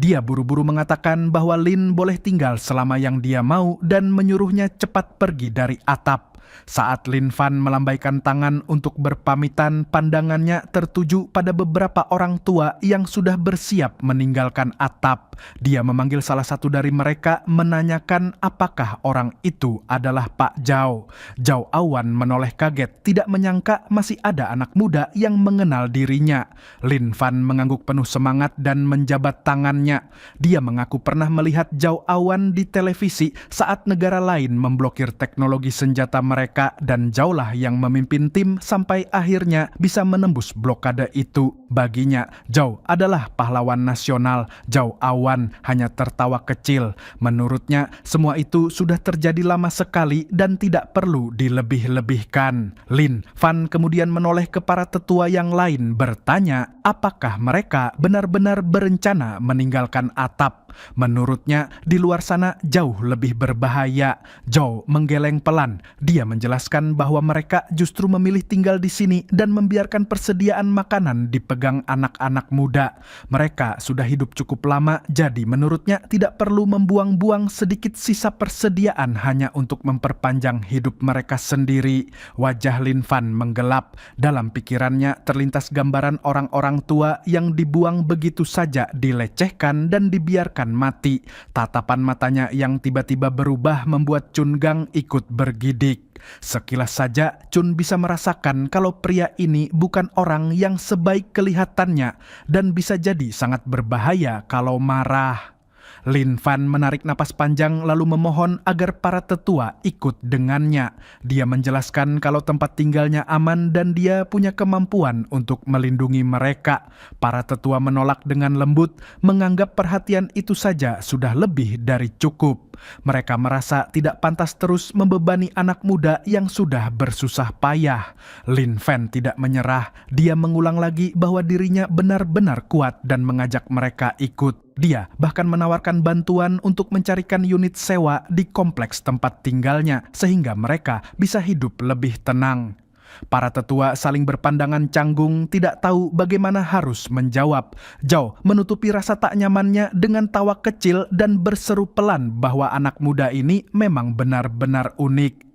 Dia buru-buru mengatakan bahwa Lin boleh tinggal selama yang dia mau dan menyuruhnya cepat pergi dari atap. Saat Lin Fan melambaikan tangan untuk berpamitan, pandangannya tertuju pada beberapa orang tua yang sudah bersiap meninggalkan atap. Dia memanggil salah satu dari mereka menanyakan apakah orang itu adalah Pak Zhao. Zhao Awan menoleh kaget, tidak menyangka masih ada anak muda yang mengenal dirinya. Lin Fan mengangguk penuh semangat dan menjabat tangannya. Dia mengaku pernah melihat Zhao Awan di televisi saat negara lain memblokir teknologi senjata mereka dan Zhao-lah yang memimpin tim sampai akhirnya bisa menembus blokade itu. Baginya, Zhao adalah pahlawan nasional. Zhao Awan hanya tertawa kecil. Menurutnya, semua itu sudah terjadi lama sekali dan tidak perlu dilebih-lebihkan. Lin Fan kemudian menoleh ke para tetua yang lain bertanya apakah mereka benar-benar berencana meninggalkan atap. Menurutnya, di luar sana jauh lebih berbahaya. Zhao menggeleng pelan. Dia menjelaskan bahwa mereka justru memilih tinggal di sini dan membiarkan persediaan makanan dipegang anak-anak muda. Mereka sudah hidup cukup lama, jadi menurutnya tidak perlu membuang-buang sedikit sisa persediaan hanya untuk memperpanjang hidup mereka sendiri. Wajah Lin Fan menggelap. Dalam pikirannya terlintas gambaran orang-orang tua yang dibuang begitu saja, dilecehkan dan dibiarkan mati. Tatapan matanya yang tiba-tiba berubah membuat Chun Gang ikut bergidik. Sekilas saja Chun bisa merasakan kalau pria ini bukan orang yang sebaik kelihatannya dan bisa jadi sangat berbahaya kalau marah. Lin Fan menarik napas panjang lalu memohon agar para tetua ikut dengannya. Dia menjelaskan kalau tempat tinggalnya aman dan dia punya kemampuan untuk melindungi mereka. Para tetua menolak dengan lembut, menganggap perhatian itu saja sudah lebih dari cukup. Mereka merasa tidak pantas terus membebani anak muda yang sudah bersusah payah. Lin Fan tidak menyerah. Dia mengulang lagi bahwa dirinya benar-benar kuat dan mengajak mereka ikut. Dia bahkan menawarkan bantuan untuk mencarikan unit sewa di kompleks tempat tinggalnya sehingga mereka bisa hidup lebih tenang. Para tetua saling berpandangan canggung, tidak tahu bagaimana harus menjawab. Zhao menutupi rasa tak nyamannya dengan tawa kecil dan berseru pelan bahwa anak muda ini memang benar-benar unik.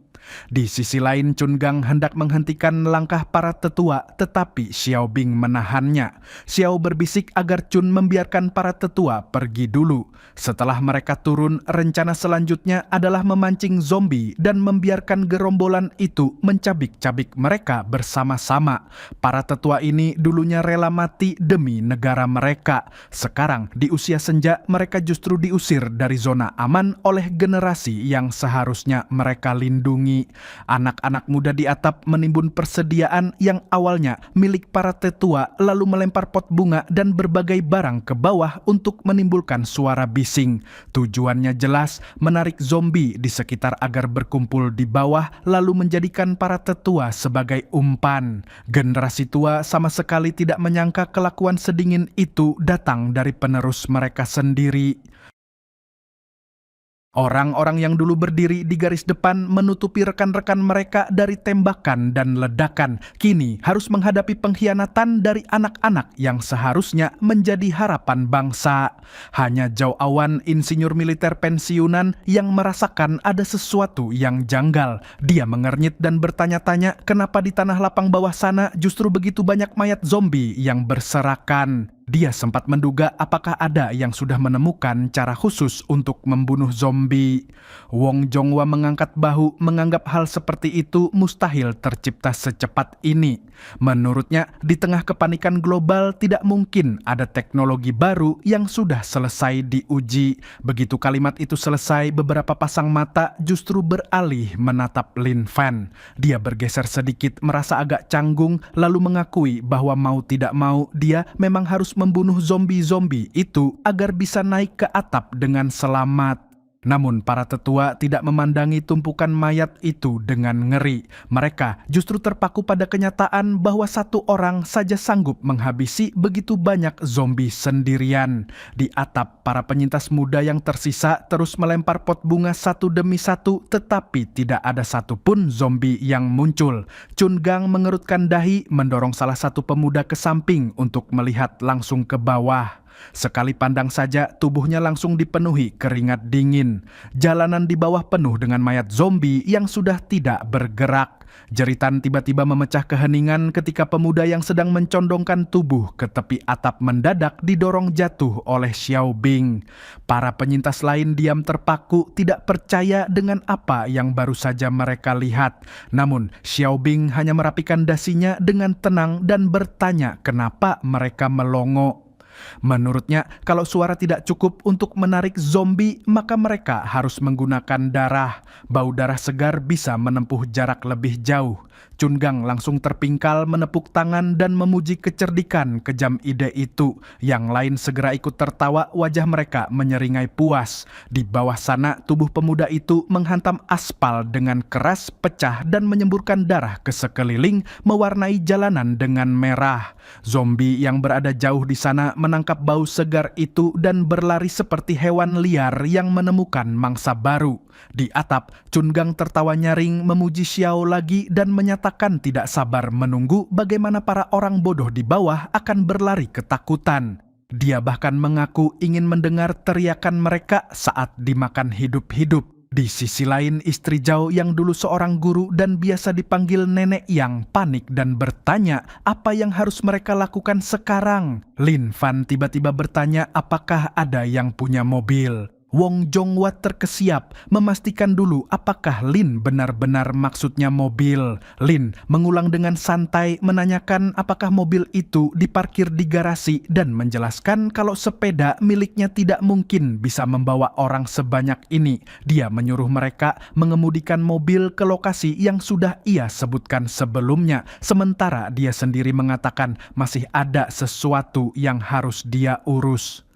Di sisi lain, Chun Gang hendak menghentikan langkah para tetua, tetapi Xiao Bing menahannya. Xiao berbisik agar Chun membiarkan para tetua pergi dulu. Setelah mereka turun, rencana selanjutnya adalah memancing zombie dan membiarkan gerombolan itu mencabik-cabik mereka bersama-sama. Para tetua ini dulunya rela mati demi negara mereka. Sekarang, di usia senja, mereka justru diusir dari zona aman oleh generasi yang seharusnya mereka lindungi. Anak-anak muda di atap menimbun persediaan yang awalnya milik para tetua, lalu melempar pot bunga dan berbagai barang ke bawah untuk menimbulkan suara bising. Tujuannya jelas, menarik zombie di sekitar agar berkumpul di bawah, lalu menjadikan para tetua sebagai umpan. Generasi tua sama sekali tidak menyangka kelakuan sedingin itu datang dari penerus mereka sendiri. Orang-orang yang dulu berdiri di garis depan menutupi rekan-rekan mereka dari tembakan dan ledakan. Kini harus menghadapi pengkhianatan dari anak-anak yang seharusnya menjadi harapan bangsa. Hanya Zhao Awan, insinyur militer pensiunan, yang merasakan ada sesuatu yang janggal. Dia mengernyit dan bertanya-tanya kenapa di tanah lapang bawah sana justru begitu banyak mayat zombie yang berserakan. Dia sempat menduga apakah ada yang sudah menemukan cara khusus untuk membunuh zombie. Wong Jonghwa mengangkat bahu, menganggap hal seperti itu mustahil tercipta secepat ini. Menurutnya, di tengah kepanikan global tidak mungkin ada teknologi baru yang sudah selesai diuji. Begitu kalimat itu selesai, beberapa pasang mata justru beralih menatap Lin Fan. Dia bergeser sedikit, merasa agak canggung, lalu mengakui bahwa mau tidak mau dia memang harus membunuh zombie-zombie itu agar bisa naik ke atap dengan selamat. Namun para tetua tidak memandangi tumpukan mayat itu dengan ngeri. Mereka justru terpaku pada kenyataan bahwa satu orang saja sanggup menghabisi begitu banyak zombie sendirian. Di atap, para penyintas muda yang tersisa terus melempar pot bunga satu demi satu, tetapi tidak ada satupun zombie yang muncul. Chun Gang mengerutkan dahi, mendorong salah satu pemuda ke samping untuk melihat langsung ke bawah. Sekali pandang saja, tubuhnya langsung dipenuhi keringat dingin. Jalanan di bawah penuh dengan mayat zombie yang sudah tidak bergerak. Jeritan tiba-tiba memecah keheningan ketika pemuda yang sedang mencondongkan tubuh ke tepi atap mendadak didorong jatuh oleh Xiao Bing. Para penyintas lain diam terpaku, tidak percaya dengan apa yang baru saja mereka lihat. Namun, Xiao Bing hanya merapikan dasinya dengan tenang dan bertanya kenapa mereka melongo. Menurutnya, kalau suara tidak cukup untuk menarik zombie, maka mereka harus menggunakan darah. Bau darah segar bisa menempuh jarak lebih jauh. Chun Gang langsung terpingkal, menepuk tangan dan memuji kecerdikan kejam ide itu. Yang lain segera ikut tertawa, wajah mereka menyeringai puas. Di bawah sana, tubuh pemuda itu menghantam aspal dengan keras, pecah dan menyemburkan darah ke sekeliling, mewarnai jalanan dengan merah. Zombie yang berada jauh di sana menangkap bau segar itu dan berlari seperti hewan liar yang menemukan mangsa baru. Di atap, Chun Gang tertawa nyaring, memuji Xiao lagi dan menyatakan tidak sabar menunggu bagaimana para orang bodoh di bawah akan berlari ketakutan. Dia bahkan mengaku ingin mendengar teriakan mereka saat dimakan hidup-hidup. Di sisi lain, istri Zhao yang dulu seorang guru dan biasa dipanggil nenek yang panik dan bertanya apa yang harus mereka lakukan sekarang. Lin Fan tiba-tiba bertanya apakah ada yang punya mobil. Wong Jonghwa terkesiap, memastikan dulu apakah Lin benar-benar maksudnya mobil. Lin mengulang dengan santai menanyakan apakah mobil itu diparkir di garasi dan menjelaskan kalau sepeda miliknya tidak mungkin bisa membawa orang sebanyak ini. Dia menyuruh mereka mengemudikan mobil ke lokasi yang sudah ia sebutkan sebelumnya, sementara dia sendiri mengatakan masih ada sesuatu yang harus dia urus.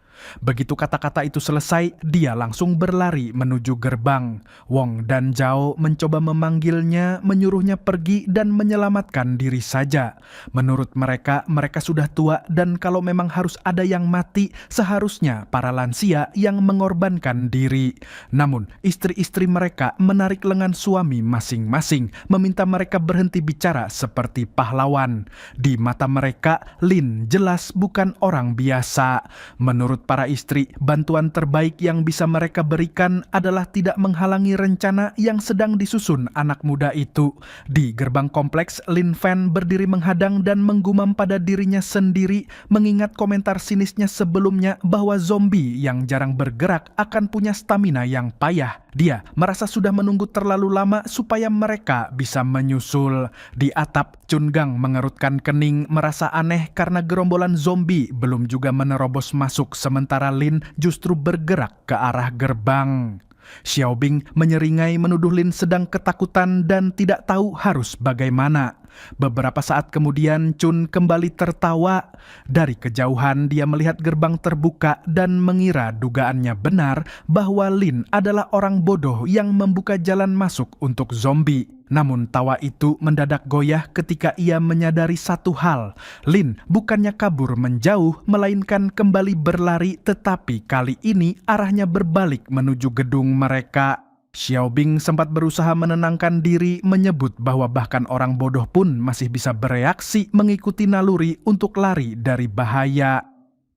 Begitu kata-kata itu selesai, dia langsung berlari menuju gerbang. Wong dan Zhao mencoba memanggilnya, menyuruhnya pergi dan menyelamatkan diri saja. Menurut mereka, mereka sudah tua dan kalau memang harus ada yang mati, seharusnya para lansia yang mengorbankan diri. Namun, istri-istri mereka menarik lengan suami masing-masing, meminta mereka berhenti bicara seperti pahlawan. Di mata mereka, Lin jelas bukan orang biasa. Menurut para istri, bantuan terbaik yang bisa mereka berikan adalah tidak menghalangi rencana yang sedang disusun anak muda itu. Di gerbang kompleks, Lin Fan berdiri menghadang dan menggumam pada dirinya sendiri, mengingat komentar sinisnya sebelumnya bahwa zombie yang jarang bergerak akan punya stamina yang payah. Dia merasa sudah menunggu terlalu lama supaya mereka bisa menyusul. Di atap, Chun Gang mengerutkan kening, merasa aneh karena gerombolan zombie belum juga menerobos masuk, sementara Lin justru bergerak ke arah gerbang. Xiaobing menyeringai menuduh Lin sedang ketakutan dan tidak tahu harus bagaimana. Beberapa saat kemudian Chun kembali tertawa. Dari kejauhan dia melihat gerbang terbuka dan mengira dugaannya benar bahwa Lin adalah orang bodoh yang membuka jalan masuk untuk zombie. Namun tawa itu mendadak goyah ketika ia menyadari satu hal. Lin bukannya kabur menjauh, melainkan kembali berlari, tetapi kali ini arahnya berbalik menuju gedung mereka. Xiaobing sempat berusaha menenangkan diri, menyebut bahwa bahkan orang bodoh pun masih bisa bereaksi mengikuti naluri untuk lari dari bahaya.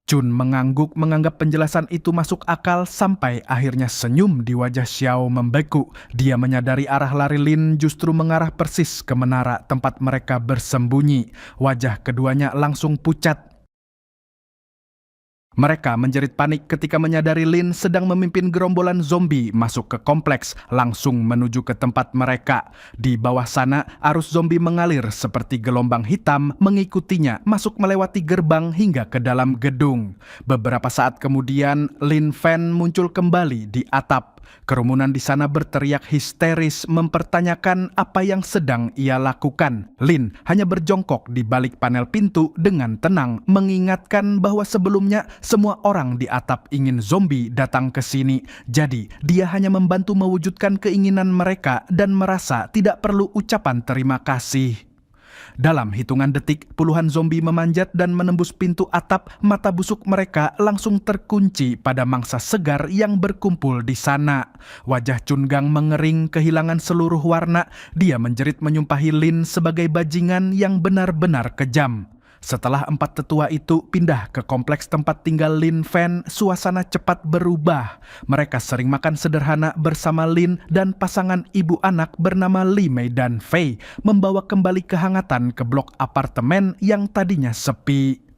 Chun mengangguk menganggap penjelasan itu masuk akal sampai akhirnya senyum di wajah Xiao membeku. Dia menyadari arah lari Lin justru mengarah persis ke menara tempat mereka bersembunyi. Wajah keduanya langsung pucat. Mereka menjerit panik ketika menyadari Lin sedang memimpin gerombolan zombie masuk ke kompleks, langsung menuju ke tempat mereka. Di bawah sana, arus zombie mengalir seperti gelombang hitam mengikutinya, masuk melewati gerbang hingga ke dalam gedung. Beberapa saat kemudian, Lin Fan muncul kembali di atap. Kerumunan di sana berteriak histeris mempertanyakan apa yang sedang ia lakukan. Lin hanya berjongkok di balik panel pintu dengan tenang, mengingatkan bahwa sebelumnya semua orang di atap ingin zombie datang ke sini. Jadi, dia hanya membantu mewujudkan keinginan mereka dan merasa tidak perlu ucapan terima kasih. Dalam hitungan detik, puluhan zombie memanjat dan menembus pintu atap. Mata busuk mereka langsung terkunci pada mangsa segar yang berkumpul di sana. Wajah Chun Gang mengering, kehilangan seluruh warna. Dia menjerit menyumpahi Lin sebagai bajingan yang benar-benar kejam. Setelah 4 tetua itu pindah ke kompleks tempat tinggal Lin Fan, suasana cepat berubah. Mereka sering makan sederhana bersama Lin dan pasangan ibu anak bernama Li Mei dan Fei, membawa kembali kehangatan ke blok apartemen yang tadinya sepi.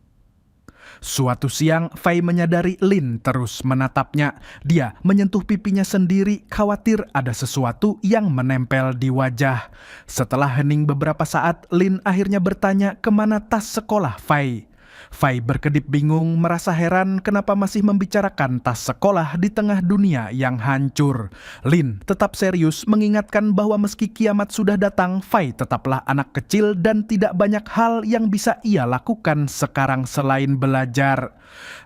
Suatu siang, Fei menyadari Lin terus menatapnya. Dia menyentuh pipinya sendiri, khawatir ada sesuatu yang menempel di wajah. Setelah hening beberapa saat, Lin akhirnya bertanya kemana tas sekolah Fei. Fei berkedip bingung, merasa heran kenapa masih membicarakan tas sekolah di tengah dunia yang hancur. Lin tetap serius mengingatkan bahwa meski kiamat sudah datang, Fei tetaplah anak kecil dan tidak banyak hal yang bisa ia lakukan sekarang selain belajar.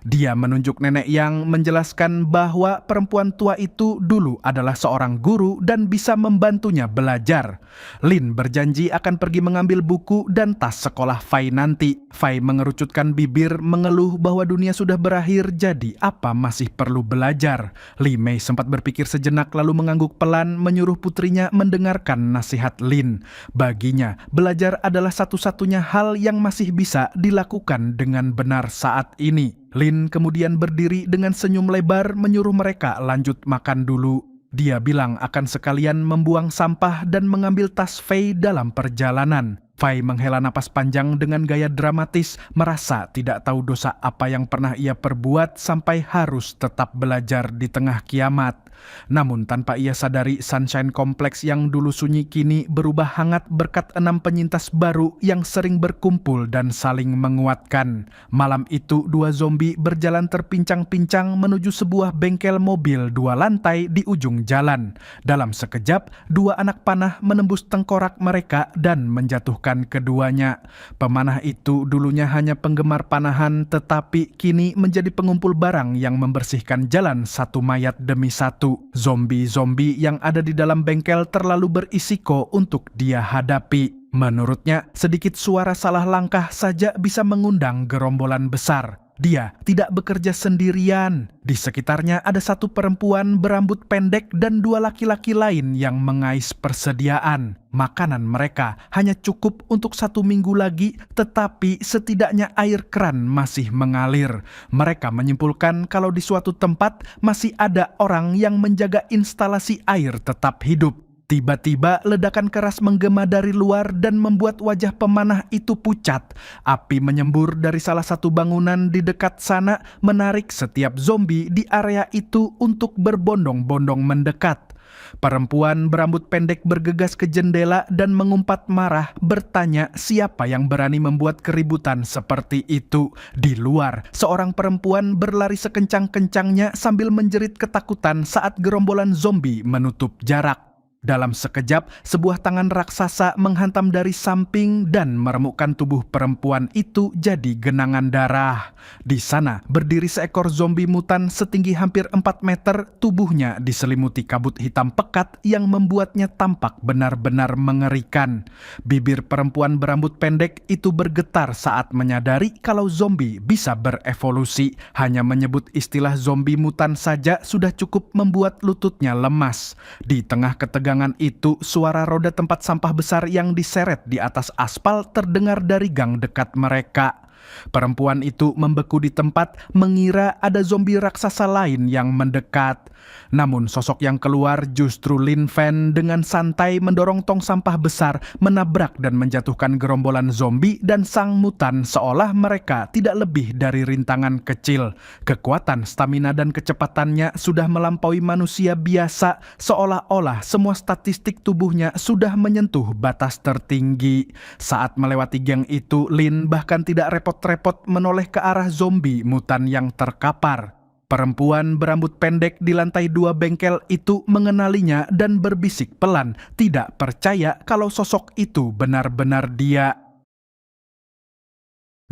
Dia menunjuk nenek yang menjelaskan bahwa perempuan tua itu dulu adalah seorang guru dan bisa membantunya belajar. Lin berjanji akan pergi mengambil buku dan tas sekolah Fei nanti. Fei mengerucutkan bibir, mengeluh bahwa dunia sudah berakhir, jadi apa masih perlu belajar. Li Mei sempat berpikir sejenak lalu mengangguk pelan, menyuruh putrinya mendengarkan nasihat Lin. Baginya, belajar adalah satu-satunya hal yang masih bisa dilakukan dengan benar saat ini. Lin kemudian berdiri dengan senyum lebar menyuruh mereka lanjut makan dulu. Dia bilang akan sekalian membuang sampah dan mengambil tas Fei dalam perjalanan. Fai menghela napas panjang dengan gaya dramatis, merasa tidak tahu dosa apa yang pernah ia perbuat sampai harus tetap belajar di tengah kiamat. Namun tanpa ia sadari, Sunshine Complex yang dulu sunyi kini berubah hangat berkat 6 penyintas baru yang sering berkumpul dan saling menguatkan. Malam itu 2 zombie berjalan terpincang-pincang menuju sebuah bengkel mobil 2 lantai di ujung jalan. Dalam sekejap, 2 anak panah menembus tengkorak mereka dan menjatuhkan keduanya. Pemanah itu dulunya hanya penggemar panahan, tetapi kini menjadi pengumpul barang yang membersihkan jalan satu mayat demi satu. Zombie-zombie yang ada di dalam bengkel terlalu berisiko untuk dia hadapi. Menurutnya, sedikit suara salah langkah saja bisa mengundang gerombolan besar. Dia tidak bekerja sendirian. Di sekitarnya ada 1 perempuan berambut pendek dan 2 laki-laki lain yang mengais persediaan. Makanan mereka hanya cukup untuk 1 minggu lagi, tetapi setidaknya air keran masih mengalir. Mereka menyimpulkan kalau di suatu tempat masih ada orang yang menjaga instalasi air tetap hidup. Tiba-tiba ledakan keras menggema dari luar dan membuat wajah pemanah itu pucat. Api menyembur dari salah satu bangunan di dekat sana, menarik setiap zombie di area itu untuk berbondong-bondong mendekat. Perempuan berambut pendek bergegas ke jendela dan mengumpat marah, bertanya siapa yang berani membuat keributan seperti itu. Di luar, seorang perempuan berlari sekencang-kencangnya sambil menjerit ketakutan saat gerombolan zombie menutup jarak. Dalam sekejap, sebuah tangan raksasa menghantam dari samping dan meremukkan tubuh perempuan itu jadi genangan darah. Di sana berdiri seekor zombie mutan setinggi hampir 4 meter, tubuhnya diselimuti kabut hitam pekat yang membuatnya tampak benar-benar mengerikan. Bibir perempuan berambut pendek itu bergetar saat menyadari kalau zombie bisa berevolusi. Hanya menyebut istilah zombie mutan saja sudah cukup membuat lututnya lemas. Di tengah ketegangan itu, suara roda tempat sampah besar yang diseret di atas aspal terdengar dari gang dekat mereka. Perempuan itu membeku di tempat, mengira ada zombie raksasa lain yang mendekat. Namun sosok yang keluar justru Lin Fan dengan santai mendorong tong sampah besar, menabrak dan menjatuhkan gerombolan zombie dan sang mutan seolah mereka tidak lebih dari rintangan kecil. Kekuatan, stamina dan kecepatannya sudah melampaui manusia biasa, seolah-olah semua statistik tubuhnya sudah menyentuh batas tertinggi. Saat melewati geng itu, Lin bahkan tidak repot-repot menoleh ke arah zombie mutan yang terkapar. Perempuan berambut pendek di lantai 2 bengkel itu mengenalinya dan berbisik pelan, tidak percaya kalau sosok itu benar-benar dia.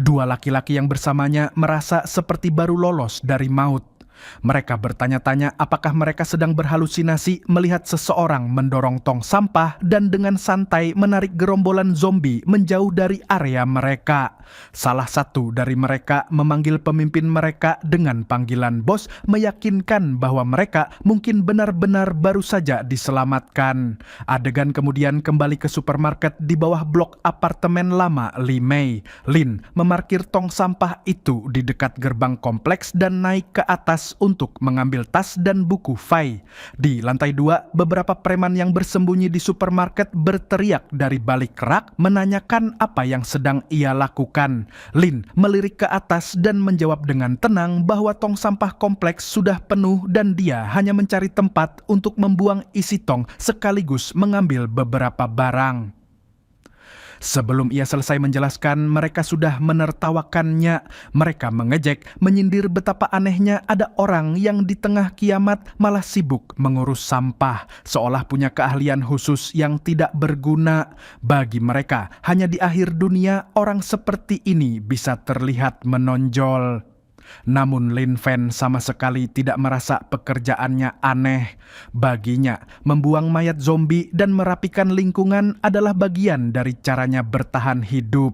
2 laki-laki yang bersamanya merasa seperti baru lolos dari maut. Mereka bertanya-tanya apakah mereka sedang berhalusinasi melihat seseorang mendorong tong sampah dan dengan santai menarik gerombolan zombie menjauh dari area mereka. Salah satu dari mereka memanggil pemimpin mereka dengan panggilan bos, meyakinkan bahwa mereka mungkin benar-benar baru saja diselamatkan. Adegan kemudian kembali ke supermarket di bawah blok apartemen lama Li Mei. Lin memarkir tong sampah itu di dekat gerbang kompleks dan naik ke atas untuk mengambil tas dan buku Fai. Di lantai 2, beberapa preman yang bersembunyi di supermarket berteriak dari balik rak menanyakan apa yang sedang ia lakukan. Lin melirik ke atas dan menjawab dengan tenang bahwa tong sampah kompleks sudah penuh dan dia hanya mencari tempat untuk membuang isi tong sekaligus mengambil beberapa barang. Sebelum ia selesai menjelaskan, mereka sudah menertawakannya. Mereka mengejek, menyindir betapa anehnya ada orang yang di tengah kiamat malah sibuk mengurus sampah, seolah punya keahlian khusus yang tidak berguna. Bagi mereka, hanya di akhir dunia orang seperti ini bisa terlihat menonjol. Namun Lin Fan sama sekali tidak merasa pekerjaannya aneh. Baginya, membuang mayat zombie dan merapikan lingkungan adalah bagian dari caranya bertahan hidup.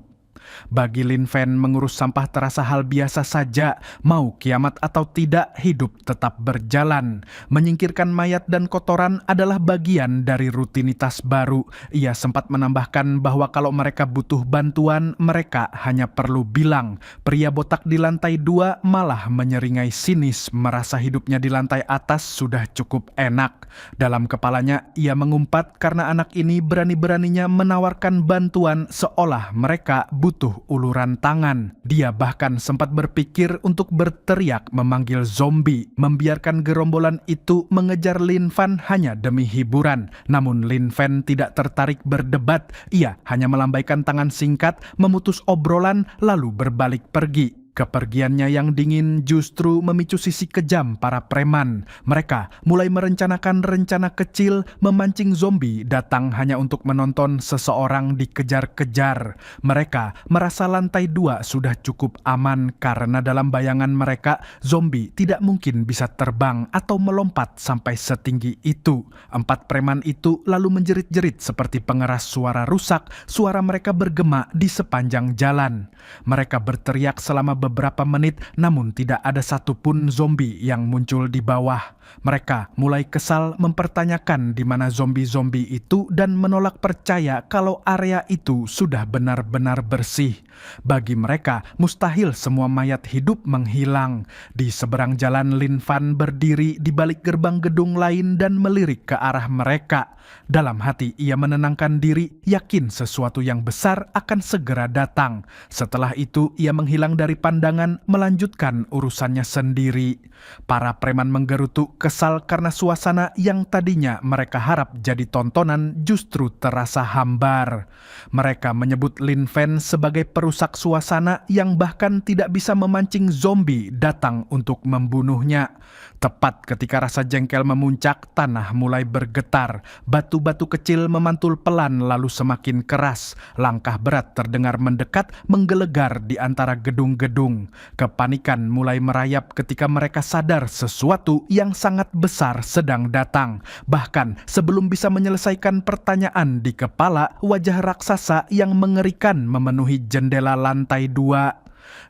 Bagi Lin Fan, mengurus sampah terasa hal biasa saja. Mau kiamat atau tidak, hidup tetap berjalan. Menyingkirkan mayat dan kotoran adalah bagian dari rutinitas baru. Ia sempat menambahkan bahwa kalau mereka butuh bantuan, mereka hanya perlu bilang. Pria botak di lantai 2 malah menyeringai sinis, merasa hidupnya di lantai atas sudah cukup enak. Dalam kepalanya, ia mengumpat karena anak ini berani-beraninya menawarkan bantuan seolah mereka butuh uluran tangan. Dia bahkan sempat berpikir untuk berteriak memanggil zombie, membiarkan gerombolan itu mengejar Lin Fan hanya demi hiburan. Namun Lin Fan tidak tertarik berdebat. Ia hanya melambaikan tangan singkat, memutus obrolan, lalu berbalik pergi. Kepergiannya yang dingin justru memicu sisi kejam para preman. Mereka mulai merencanakan rencana kecil memancing zombie datang hanya untuk menonton seseorang dikejar-kejar. Mereka merasa lantai 2 sudah cukup aman karena dalam bayangan mereka zombie tidak mungkin bisa terbang atau melompat sampai setinggi itu. 4 preman itu lalu menjerit-jerit seperti pengeras suara rusak. Suara mereka bergema di sepanjang jalan. Mereka berteriak selama beberapa menit, namun tidak ada satupun zombie yang muncul di bawah. Mereka mulai kesal mempertanyakan di mana zombie-zombie itu dan menolak percaya kalau area itu sudah benar-benar bersih. Bagi mereka, mustahil semua mayat hidup menghilang. Di seberang jalan, Lin Fan berdiri di balik gerbang gedung lain dan melirik ke arah mereka. Dalam hati, ia menenangkan diri, yakin sesuatu yang besar akan segera datang. Setelah itu, ia menghilang dari pandangan, melanjutkan urusannya sendiri. Para preman menggerutu kesal karena suasana yang tadinya mereka harap jadi tontonan justru terasa hambar. Mereka menyebut Lin Fan sebagai perusak suasana yang bahkan tidak bisa memancing zombie datang untuk membunuhnya. Tepat ketika rasa jengkel memuncak, tanah mulai bergetar. Batu-batu kecil memantul pelan lalu semakin keras. Langkah berat terdengar mendekat, menggelegar di antara gedung-gedung. Kepanikan mulai merayap ketika mereka sadar sesuatu yang sangat besar sedang datang. Bahkan sebelum bisa menyelesaikan pertanyaan di kepala, wajah raksasa yang mengerikan memenuhi jendela lantai 2.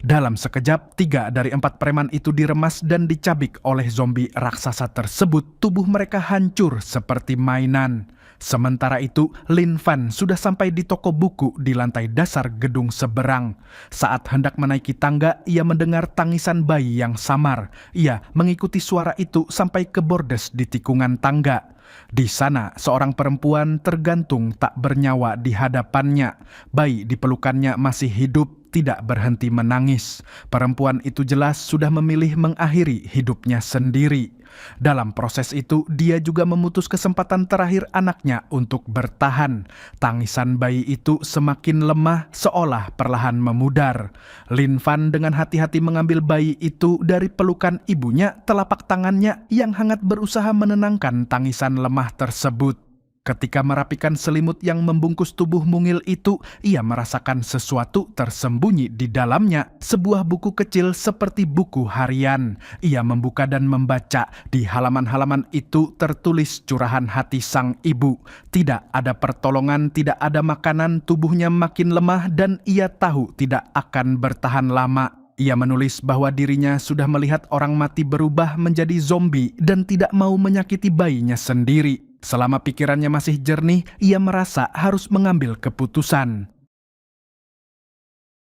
Dalam sekejap, 3 dari 4 preman itu diremas dan dicabik oleh zombie raksasa tersebut. Tubuh mereka hancur seperti mainan. Sementara itu, Lin Fan sudah sampai di toko buku di lantai dasar gedung seberang. Saat hendak menaiki tangga, ia mendengar tangisan bayi yang samar. Ia mengikuti suara itu sampai ke bordes di tikungan tangga. Di sana, seorang perempuan tergantung tak bernyawa di hadapannya. Bayi di pelukannya masih hidup, tidak berhenti menangis. Perempuan itu jelas sudah memilih mengakhiri hidupnya sendiri. Dalam proses itu, dia juga memutus kesempatan terakhir anaknya untuk bertahan. Tangisan bayi itu semakin lemah, seolah perlahan memudar. Lin Fan dengan hati-hati mengambil bayi itu dari pelukan ibunya. Telapak tangannya yang hangat berusaha menenangkan tangisan lemah tersebut. Ketika merapikan selimut yang membungkus tubuh mungil itu, ia merasakan sesuatu tersembunyi di dalamnya, sebuah buku kecil seperti buku harian. Ia membuka dan membaca. Di halaman-halaman itu tertulis curahan hati sang ibu. Tidak ada pertolongan, tidak ada makanan, tubuhnya makin lemah dan ia tahu tidak akan bertahan lama. Ia menulis bahwa dirinya sudah melihat orang mati berubah menjadi zombie dan tidak mau menyakiti bayinya sendiri. Selama pikirannya masih jernih, ia merasa harus mengambil keputusan.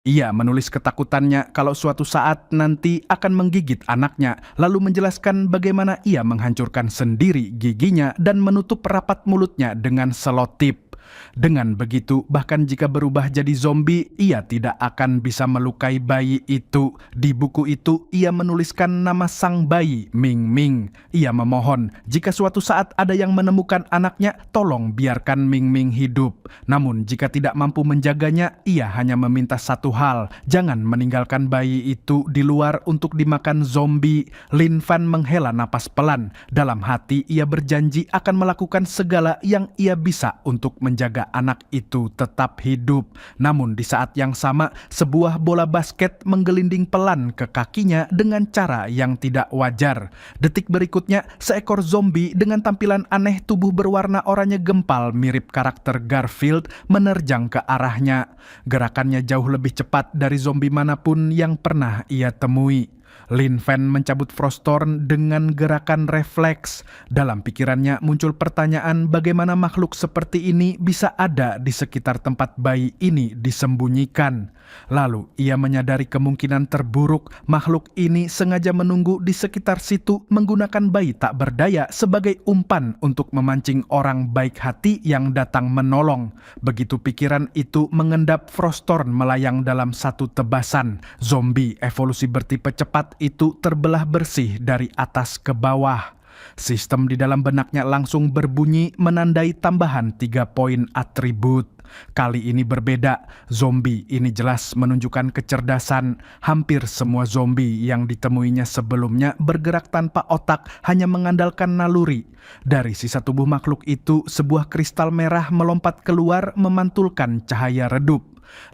Ia menulis ketakutannya kalau suatu saat nanti akan menggigit anaknya, lalu menjelaskan bagaimana ia menghancurkan sendiri giginya dan menutup rapat mulutnya dengan selotip. Dengan begitu, bahkan jika berubah jadi zombie, ia tidak akan bisa melukai bayi itu. Di buku itu, ia menuliskan nama sang bayi, Ming Ming. Ia memohon, jika suatu saat ada yang menemukan anaknya, tolong biarkan Ming Ming hidup. Namun, jika tidak mampu menjaganya, ia hanya meminta satu hal, jangan meninggalkan bayi itu di luar untuk dimakan zombie. Lin Fan menghela napas pelan. Dalam hati, ia berjanji akan melakukan segala yang ia bisa untuk menjaga menjaga anak itu tetap hidup. Namun di saat yang sama, sebuah bola basket menggelinding pelan ke kakinya dengan cara yang tidak wajar. Detik berikutnya, seekor zombie dengan tampilan aneh tubuh berwarna oranye gempal mirip karakter Garfield menerjang ke arahnya. Gerakannya jauh lebih cepat dari zombie manapun yang pernah ia temui. Lin Fan mencabut Frostorn dengan gerakan refleks. Dalam pikirannya muncul pertanyaan bagaimana makhluk seperti ini bisa ada di sekitar tempat bayi ini disembunyikan. Lalu ia menyadari kemungkinan terburuk makhluk ini sengaja menunggu di sekitar situ menggunakan bayi tak berdaya sebagai umpan untuk memancing orang baik hati yang datang menolong. Begitu pikiran itu mengendap, Frostorn melayang dalam satu tebasan. Zombie evolusi bertipe cepat itu terbelah bersih dari atas ke bawah. Sistem di dalam benaknya langsung berbunyi menandai tambahan 3 poin atribut. Kali ini berbeda, zombie ini jelas menunjukkan kecerdasan. Hampir semua zombie yang ditemuinya sebelumnya bergerak tanpa otak, hanya mengandalkan naluri. Dari sisa tubuh makhluk itu, sebuah kristal merah melompat keluar memantulkan cahaya redup.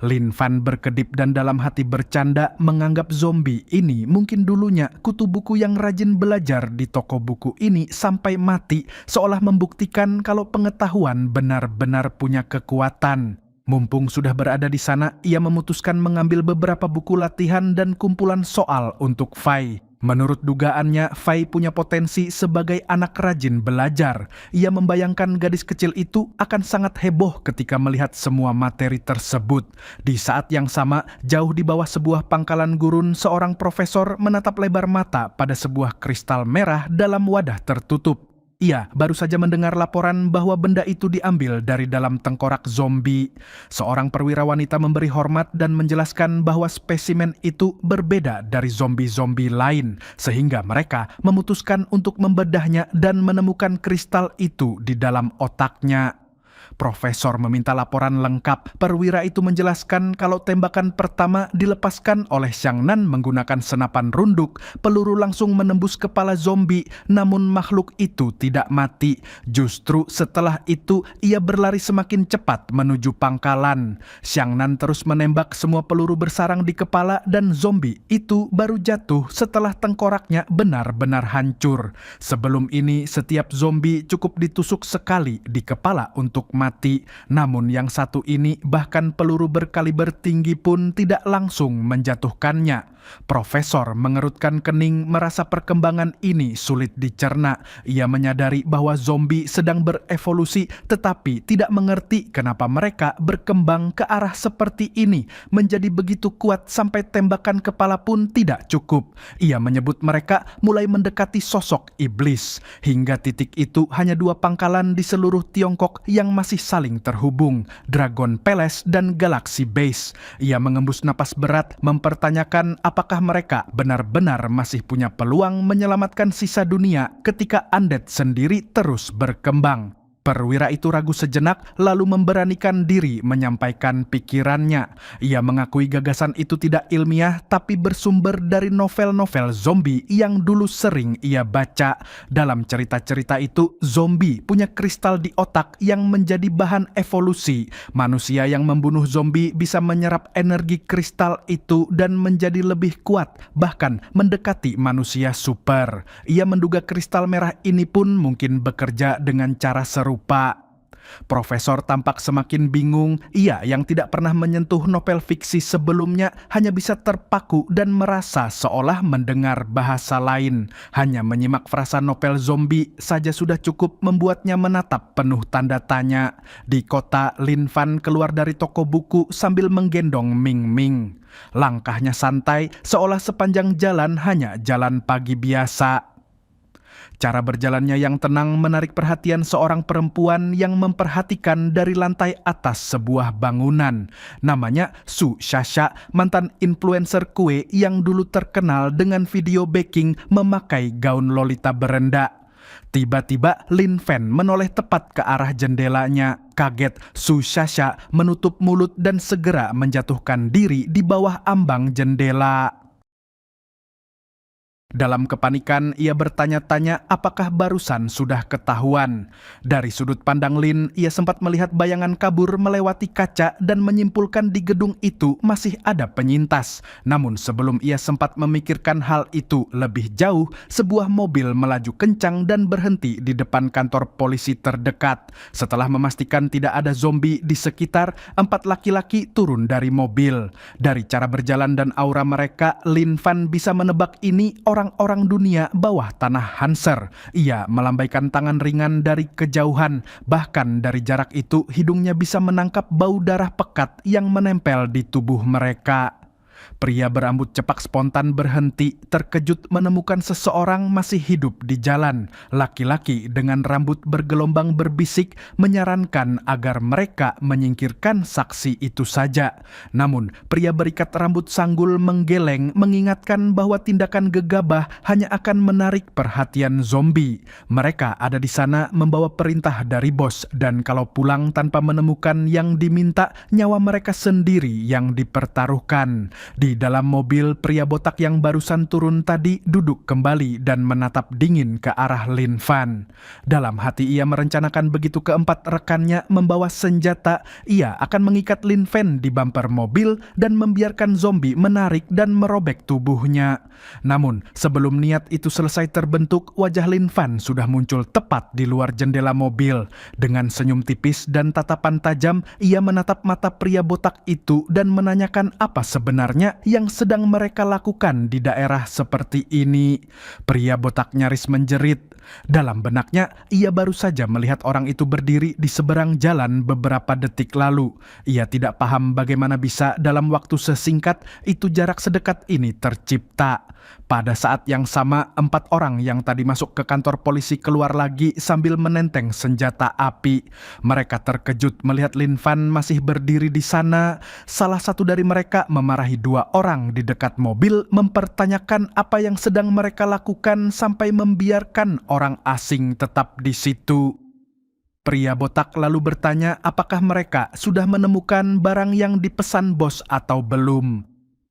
Lin Fan berkedip dan dalam hati bercanda menganggap zombie ini mungkin dulunya kutu buku yang rajin belajar di toko buku ini sampai mati, seolah membuktikan kalau pengetahuan benar-benar punya kekuatan. Mumpung sudah berada di sana, ia memutuskan mengambil beberapa buku latihan dan kumpulan soal untuk Fai. Menurut dugaannya, Fai punya potensi sebagai anak rajin belajar. Ia membayangkan gadis kecil itu akan sangat heboh ketika melihat semua materi tersebut. Di saat yang sama, jauh di bawah sebuah pangkalan gurun, seorang profesor menatap lebar mata pada sebuah kristal merah dalam wadah tertutup. Ia baru saja mendengar laporan bahwa benda itu diambil dari dalam tengkorak zombie. Seorang perwira wanita memberi hormat dan menjelaskan bahwa spesimen itu berbeda dari zombie-zombie lain, sehingga mereka memutuskan untuk membedahnya dan menemukan kristal itu di dalam otaknya. Profesor meminta laporan lengkap. Perwira itu menjelaskan kalau tembakan pertama dilepaskan oleh Xiang Nan menggunakan senapan runduk. Peluru langsung menembus kepala zombie, namun makhluk itu tidak mati. Justru setelah itu ia berlari semakin cepat menuju pangkalan. Xiang Nan terus menembak, semua peluru bersarang di kepala dan zombie itu baru jatuh setelah tengkoraknya benar-benar hancur. Sebelum ini setiap zombie cukup ditusuk sekali di kepala untuk mati. Namun yang satu ini bahkan peluru berkaliber tinggi pun tidak langsung menjatuhkannya. Profesor mengerutkan kening merasa perkembangan ini sulit dicerna. Ia menyadari bahwa zombie sedang berevolusi tetapi tidak mengerti kenapa mereka berkembang ke arah seperti ini, menjadi begitu kuat sampai tembakan kepala pun tidak cukup. Ia menyebut mereka mulai mendekati sosok iblis. Hingga titik itu hanya 2 pangkalan di seluruh Tiongkok yang masih saling terhubung, Dragon Palace dan Galaxy Base. Ia mengembus napas berat mempertanyakan apakah mereka benar-benar masih punya peluang menyelamatkan sisa dunia ketika Undead sendiri terus berkembang. Perwira itu ragu sejenak lalu memberanikan diri menyampaikan pikirannya. Ia mengakui gagasan itu tidak ilmiah tapi bersumber dari novel-novel zombie yang dulu sering ia baca. Dalam cerita-cerita itu, zombie punya kristal di otak yang menjadi bahan evolusi. Manusia yang membunuh zombie bisa menyerap energi kristal itu dan menjadi lebih kuat, bahkan mendekati manusia super. Ia menduga kristal merah ini pun mungkin bekerja dengan cara serupa. Profesor tampak semakin bingung. Ia yang tidak pernah menyentuh novel fiksi sebelumnya hanya bisa terpaku dan merasa seolah mendengar bahasa lain. Hanya menyimak frasa novel zombie saja sudah cukup membuatnya menatap penuh tanda tanya. Di kota, Lin Fan keluar dari toko buku sambil menggendong Ming Ming. Langkahnya santai, seolah sepanjang jalan hanya jalan pagi biasa. Cara berjalannya yang tenang menarik perhatian seorang perempuan yang memperhatikan dari lantai atas sebuah bangunan. Namanya Su Shasha, mantan influencer kue yang dulu terkenal dengan video baking memakai gaun lolita berenda. Tiba-tiba Lin Fan menoleh tepat ke arah jendelanya. Kaget, Su Shasha menutup mulut dan segera menjatuhkan diri di bawah ambang jendela. Dalam kepanikan, ia bertanya-tanya apakah barusan sudah ketahuan. Dari sudut pandang Lin, ia sempat melihat bayangan kabur melewati kaca dan menyimpulkan di gedung itu masih ada penyintas. Namun sebelum ia sempat memikirkan hal itu lebih jauh, sebuah mobil melaju kencang dan berhenti di depan kantor polisi terdekat. Setelah memastikan tidak ada zombie di sekitar, 4 laki-laki turun dari mobil. Dari cara berjalan dan aura mereka, Lin Fan bisa menebak ini orang-orang dunia bawah tanah Hanser. Ia melambaikan tangan ringan dari kejauhan, bahkan dari jarak itu hidungnya bisa menangkap bau darah pekat yang menempel di tubuh mereka. Pria berambut cepak spontan berhenti, terkejut menemukan seseorang masih hidup di jalan. Laki-laki dengan rambut bergelombang berbisik menyarankan agar mereka menyingkirkan saksi itu saja. Namun, pria berikat rambut sanggul menggeleng mengingatkan bahwa tindakan gegabah hanya akan menarik perhatian zombie. Mereka ada di sana membawa perintah dari bos, dan kalau pulang tanpa menemukan yang diminta, nyawa mereka sendiri yang dipertaruhkan. Di dalam mobil, pria botak yang barusan turun tadi duduk kembali dan menatap dingin ke arah Lin Fan. Dalam hati ia merencanakan begitu keempat rekannya membawa senjata, ia akan mengikat Lin Fan di bumper mobil dan membiarkan zombie menarik dan merobek tubuhnya. Namun, sebelum niat itu selesai terbentuk, wajah Lin Fan sudah muncul tepat di luar jendela mobil. Dengan senyum tipis dan tatapan tajam, ia menatap mata pria botak itu dan menanyakan apa sebenarnya yang sedang mereka lakukan di daerah seperti ini. Pria botak nyaris menjerit. Dalam benaknya, ia baru saja melihat orang itu berdiri di seberang jalan beberapa detik lalu. Ia tidak paham bagaimana bisa dalam waktu sesingkat itu jarak sedekat ini tercipta. Pada saat yang sama, 4 orang yang tadi masuk ke kantor polisi keluar lagi sambil menenteng senjata api. Mereka terkejut melihat Lin Fan masih berdiri di sana. Salah satu dari mereka memarahi 2 orang di dekat mobil, mempertanyakan apa yang sedang mereka lakukan sampai membiarkan orang asing tetap di situ. Pria botak lalu bertanya apakah mereka sudah menemukan barang yang dipesan bos atau belum.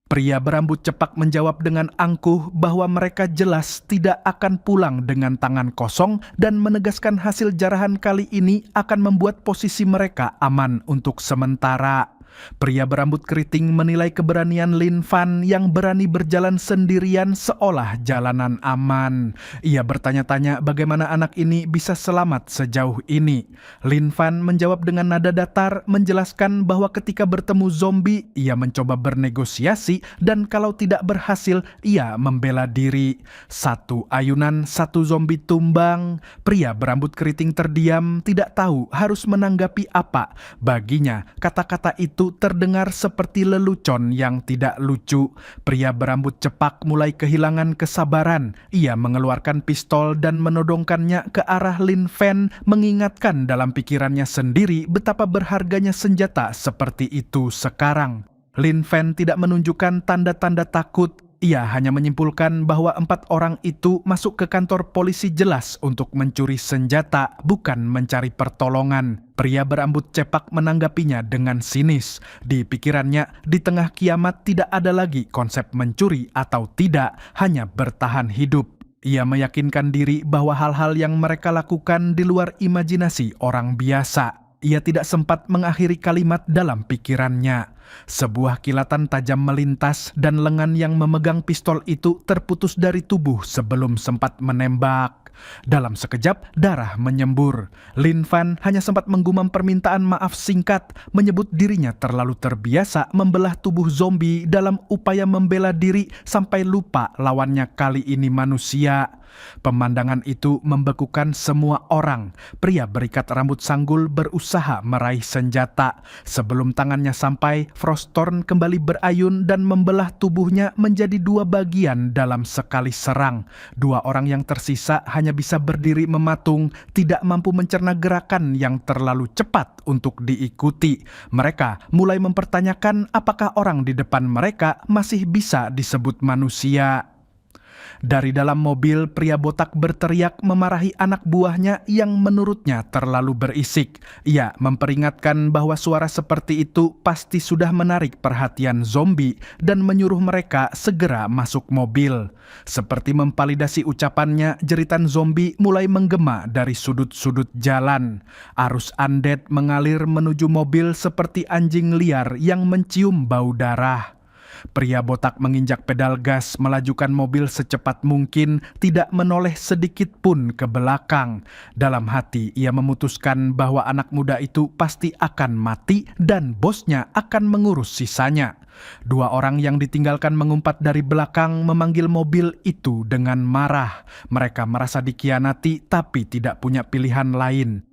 Pria berambut cepak menjawab dengan angkuh bahwa mereka jelas tidak akan pulang dengan tangan kosong dan menegaskan hasil jarahan kali ini akan membuat posisi mereka aman untuk sementara. Pria berambut keriting menilai keberanian Lin Fan yang berani berjalan sendirian seolah jalanan aman. Ia bertanya-tanya bagaimana anak ini bisa selamat sejauh ini. Lin Fan menjawab dengan nada datar, menjelaskan bahwa ketika bertemu zombie, ia mencoba bernegosiasi dan kalau tidak berhasil, ia membela diri. 1 ayunan, 1 zombie tumbang. Pria berambut keriting terdiam, tidak tahu harus menanggapi apa. Baginya, kata-kata itu terdengar seperti lelucon yang tidak lucu. Pria berambut cepak mulai kehilangan kesabaran. Ia mengeluarkan pistol dan menodongkannya ke arah Lin Fan, mengingatkan dalam pikirannya sendiri betapa berharganya senjata seperti itu sekarang. Lin Fan tidak menunjukkan tanda-tanda takut. Ia hanya menyimpulkan bahwa 4 orang itu masuk ke kantor polisi jelas untuk mencuri senjata, bukan mencari pertolongan. Pria berambut cepak menanggapinya dengan sinis. Di pikirannya, di tengah kiamat tidak ada lagi konsep mencuri atau tidak, hanya bertahan hidup. Ia meyakinkan diri bahwa hal-hal yang mereka lakukan di luar imajinasi orang biasa. Ia tidak sempat mengakhiri kalimat dalam pikirannya. Sebuah kilatan tajam melintas dan lengan yang memegang pistol itu terputus dari tubuh sebelum sempat menembak. Dalam sekejap, darah menyembur. Lin Fan hanya sempat menggumam permintaan maaf singkat, menyebut dirinya terlalu terbiasa membelah tubuh zombie dalam upaya membela diri sampai lupa lawannya kali ini manusia. Pemandangan itu membekukan semua orang. Pria berikat rambut sanggul berusaha meraih senjata. Sebelum tangannya sampai, Frostorn kembali berayun dan membelah tubuhnya menjadi 2 bagian dalam sekali serang. 2 orang yang tersisa hanya bisa berdiri mematung, tidak mampu mencerna gerakan yang terlalu cepat untuk diikuti. Mereka mulai mempertanyakan apakah orang di depan mereka masih bisa disebut manusia. Dari dalam mobil, pria botak berteriak memarahi anak buahnya yang menurutnya terlalu berisik. Ia memperingatkan bahwa suara seperti itu pasti sudah menarik perhatian zombie dan menyuruh mereka segera masuk mobil. Seperti memvalidasi ucapannya, jeritan zombie mulai menggema dari sudut-sudut jalan. Arus undead mengalir menuju mobil seperti anjing liar yang mencium bau darah. Pria botak menginjak pedal gas, melajukan mobil secepat mungkin, tidak menoleh sedikit pun ke belakang. Dalam hati, ia memutuskan bahwa anak muda itu pasti akan mati dan bosnya akan mengurus sisanya. Dua orang yang ditinggalkan mengumpat dari belakang memanggil mobil itu dengan marah. Mereka merasa dikhianati tapi tidak punya pilihan lain.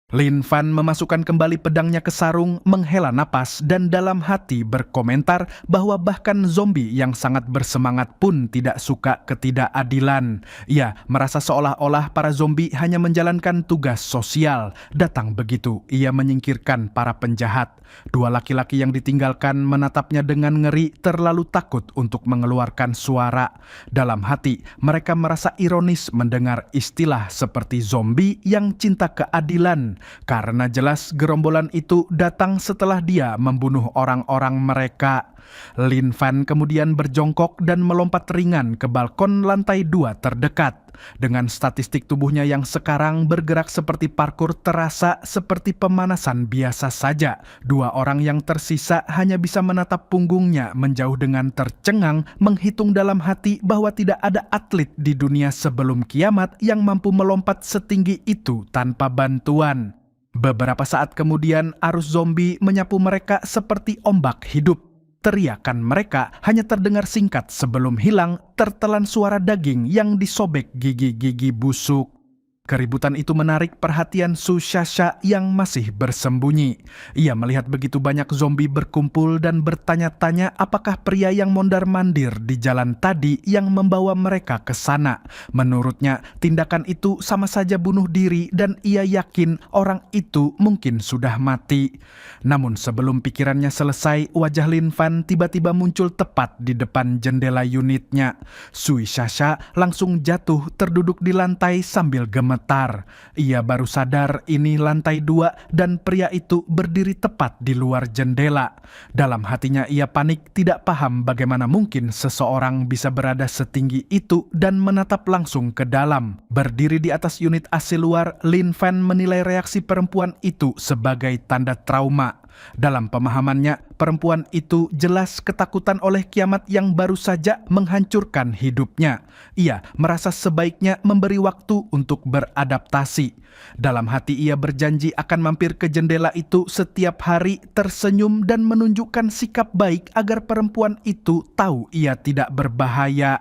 Lin Fan memasukkan kembali pedangnya ke sarung, menghela napas, dan dalam hati berkomentar bahwa bahkan zombie yang sangat bersemangat pun tidak suka ketidakadilan. Ia merasa seolah-olah para zombie hanya menjalankan tugas sosial. Datang begitu, ia menyingkirkan para penjahat. Dua laki-laki yang ditinggalkan menatapnya dengan ngeri, terlalu takut untuk mengeluarkan suara. Dalam hati, mereka merasa ironis mendengar istilah seperti zombie yang cinta keadilan. Karena jelas gerombolan itu datang setelah dia membunuh orang-orang mereka. Lin Fan kemudian berjongkok dan melompat ringan ke balkon lantai 2 terdekat. Dengan statistik tubuhnya yang sekarang bergerak seperti parkur, terasa seperti pemanasan biasa saja. Dua orang yang tersisa hanya bisa menatap punggungnya menjauh dengan tercengang, menghitung dalam hati bahwa tidak ada atlet di dunia sebelum kiamat yang mampu melompat setinggi itu tanpa bantuan. Beberapa saat kemudian, arus zombie menyapu mereka seperti ombak hidup. Teriakan mereka hanya terdengar singkat sebelum hilang tertelan suara daging yang disobek gigi-gigi busuk. Keributan itu menarik perhatian Su Shasha yang masih bersembunyi. Ia melihat begitu banyak zombie berkumpul dan bertanya-tanya apakah pria yang mondar-mandir di jalan tadi yang membawa mereka ke sana. Menurutnya, tindakan itu sama saja bunuh diri dan ia yakin orang itu mungkin sudah mati. Namun sebelum pikirannya selesai, wajah Lin Fan tiba-tiba muncul tepat di depan jendela unitnya. Su Shasha langsung jatuh terduduk di lantai sambil gemetar. Ia baru sadar ini lantai 2 dan pria itu berdiri tepat di luar jendela. Dalam hatinya ia panik, tidak paham bagaimana mungkin seseorang bisa berada setinggi itu dan menatap langsung ke dalam. Berdiri di atas unit AC luar, Lin Fan menilai reaksi perempuan itu sebagai tanda trauma. Dalam pemahamannya, perempuan itu jelas ketakutan oleh kiamat yang baru saja menghancurkan hidupnya. Ia merasa sebaiknya memberi waktu untuk beradaptasi. Dalam hati ia berjanji akan mampir ke jendela itu setiap hari, tersenyum dan menunjukkan sikap baik agar perempuan itu tahu ia tidak berbahaya.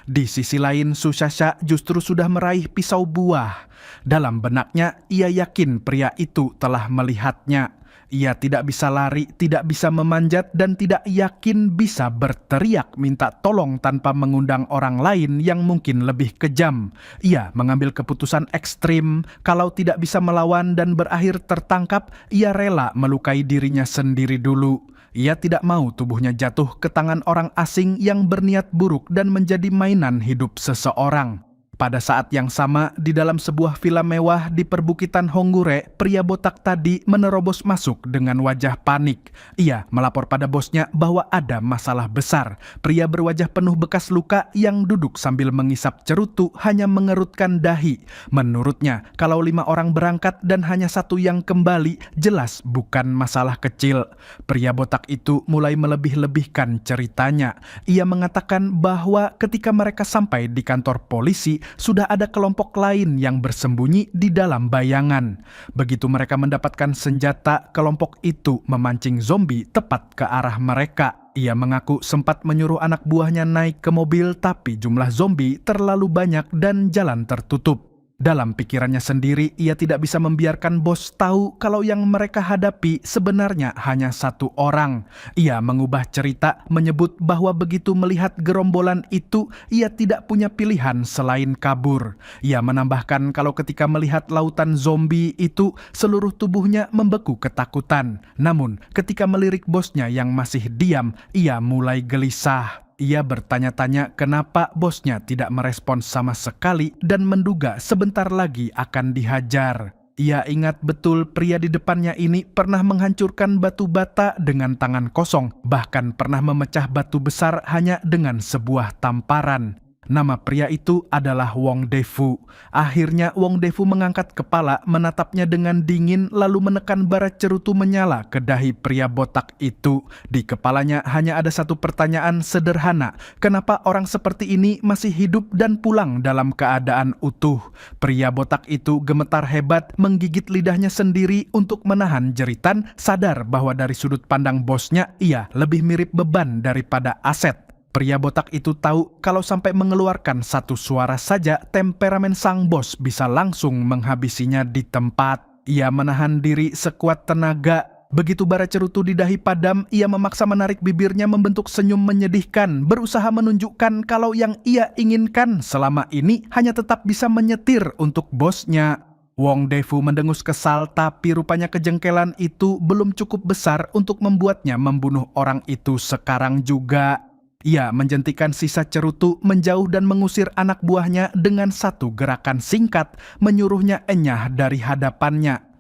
Di sisi lain, Su Shasha justru sudah meraih pisau buah. Dalam benaknya, ia yakin pria itu telah melihatnya. Ia tidak bisa lari, tidak bisa memanjat, dan tidak yakin bisa berteriak minta tolong tanpa mengundang orang lain yang mungkin lebih kejam. Ia mengambil keputusan ekstrim, kalau tidak bisa melawan dan berakhir tertangkap, ia rela melukai dirinya sendiri dulu. Ia tidak mau tubuhnya jatuh ke tangan orang asing yang berniat buruk dan menjadi mainan hidup seseorang. Pada saat yang sama, di dalam sebuah villa mewah di perbukitan Honggure, pria botak tadi menerobos masuk dengan wajah panik. Ia melapor pada bosnya bahwa ada masalah besar. Pria berwajah penuh bekas luka yang duduk sambil mengisap cerutu hanya mengerutkan dahi. Menurutnya, kalau 5 orang berangkat dan hanya 1 yang kembali, jelas bukan masalah kecil. Pria botak itu mulai melebih-lebihkan ceritanya. Ia mengatakan bahwa ketika mereka sampai di kantor polisi, sudah ada kelompok lain yang bersembunyi di dalam bayangan. Begitu mereka mendapatkan senjata, kelompok itu memancing zombie tepat ke arah mereka. Ia mengaku sempat menyuruh anak buahnya naik ke mobil, tapi jumlah zombie terlalu banyak dan jalan tertutup. Dalam pikirannya sendiri, ia tidak bisa membiarkan bos tahu kalau yang mereka hadapi sebenarnya hanya 1 orang. Ia mengubah cerita, menyebut bahwa begitu melihat gerombolan itu, ia tidak punya pilihan selain kabur. Ia menambahkan kalau ketika melihat lautan zombie itu, seluruh tubuhnya membeku ketakutan. Namun, ketika melirik bosnya yang masih diam, ia mulai gelisah. Ia bertanya-tanya kenapa bosnya tidak merespons sama sekali dan menduga sebentar lagi akan dihajar. Ia ingat betul pria di depannya ini pernah menghancurkan batu bata dengan tangan kosong, bahkan pernah memecah batu besar hanya dengan sebuah tamparan. Nama pria itu adalah Wong Defu. Akhirnya Wong Defu mengangkat kepala, menatapnya dengan dingin lalu menekan bara cerutu menyala ke dahi pria botak itu. Di kepalanya hanya ada satu pertanyaan sederhana. Kenapa orang seperti ini masih hidup dan pulang dalam keadaan utuh? Pria botak itu gemetar hebat, menggigit lidahnya sendiri untuk menahan jeritan, sadar bahwa dari sudut pandang bosnya ia lebih mirip beban daripada aset. Pria botak itu tahu kalau sampai mengeluarkan satu suara saja, temperamen sang bos bisa langsung menghabisinya di tempat. Ia menahan diri sekuat tenaga. Begitu bara cerutu di dahi padam, ia memaksa menarik bibirnya membentuk senyum menyedihkan, berusaha menunjukkan kalau yang ia inginkan selama ini hanya tetap bisa menyetir untuk bosnya. Wong Defu mendengus kesal, tapi rupanya kejengkelan itu belum cukup besar untuk membuatnya membunuh orang itu sekarang juga. Ia menjentikan sisa cerutu menjauh dan mengusir anak buahnya dengan satu gerakan singkat, menyuruhnya enyah dari hadapannya.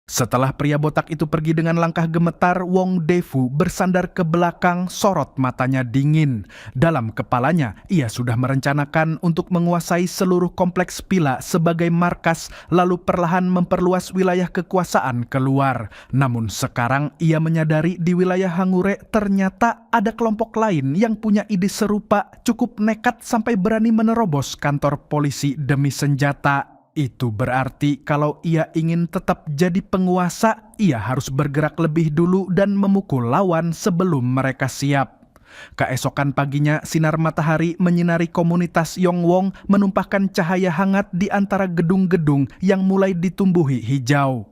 Setelah pria botak itu pergi dengan langkah gemetar, Wong Defu bersandar ke belakang, sorot matanya dingin. Dalam kepalanya, ia sudah merencanakan untuk menguasai seluruh kompleks Pila sebagai markas, lalu perlahan memperluas wilayah kekuasaan keluar. Namun sekarang ia menyadari di wilayah Hangure ternyata ada kelompok lain yang punya ide serupa, cukup nekat sampai berani menerobos kantor polisi demi senjata. Itu berarti kalau ia ingin tetap jadi penguasa, ia harus bergerak lebih dulu dan memukul lawan sebelum mereka siap. Keesokan paginya, sinar matahari menyinari komunitas Yongwong, menumpahkan cahaya hangat di antara gedung-gedung yang mulai ditumbuhi hijau.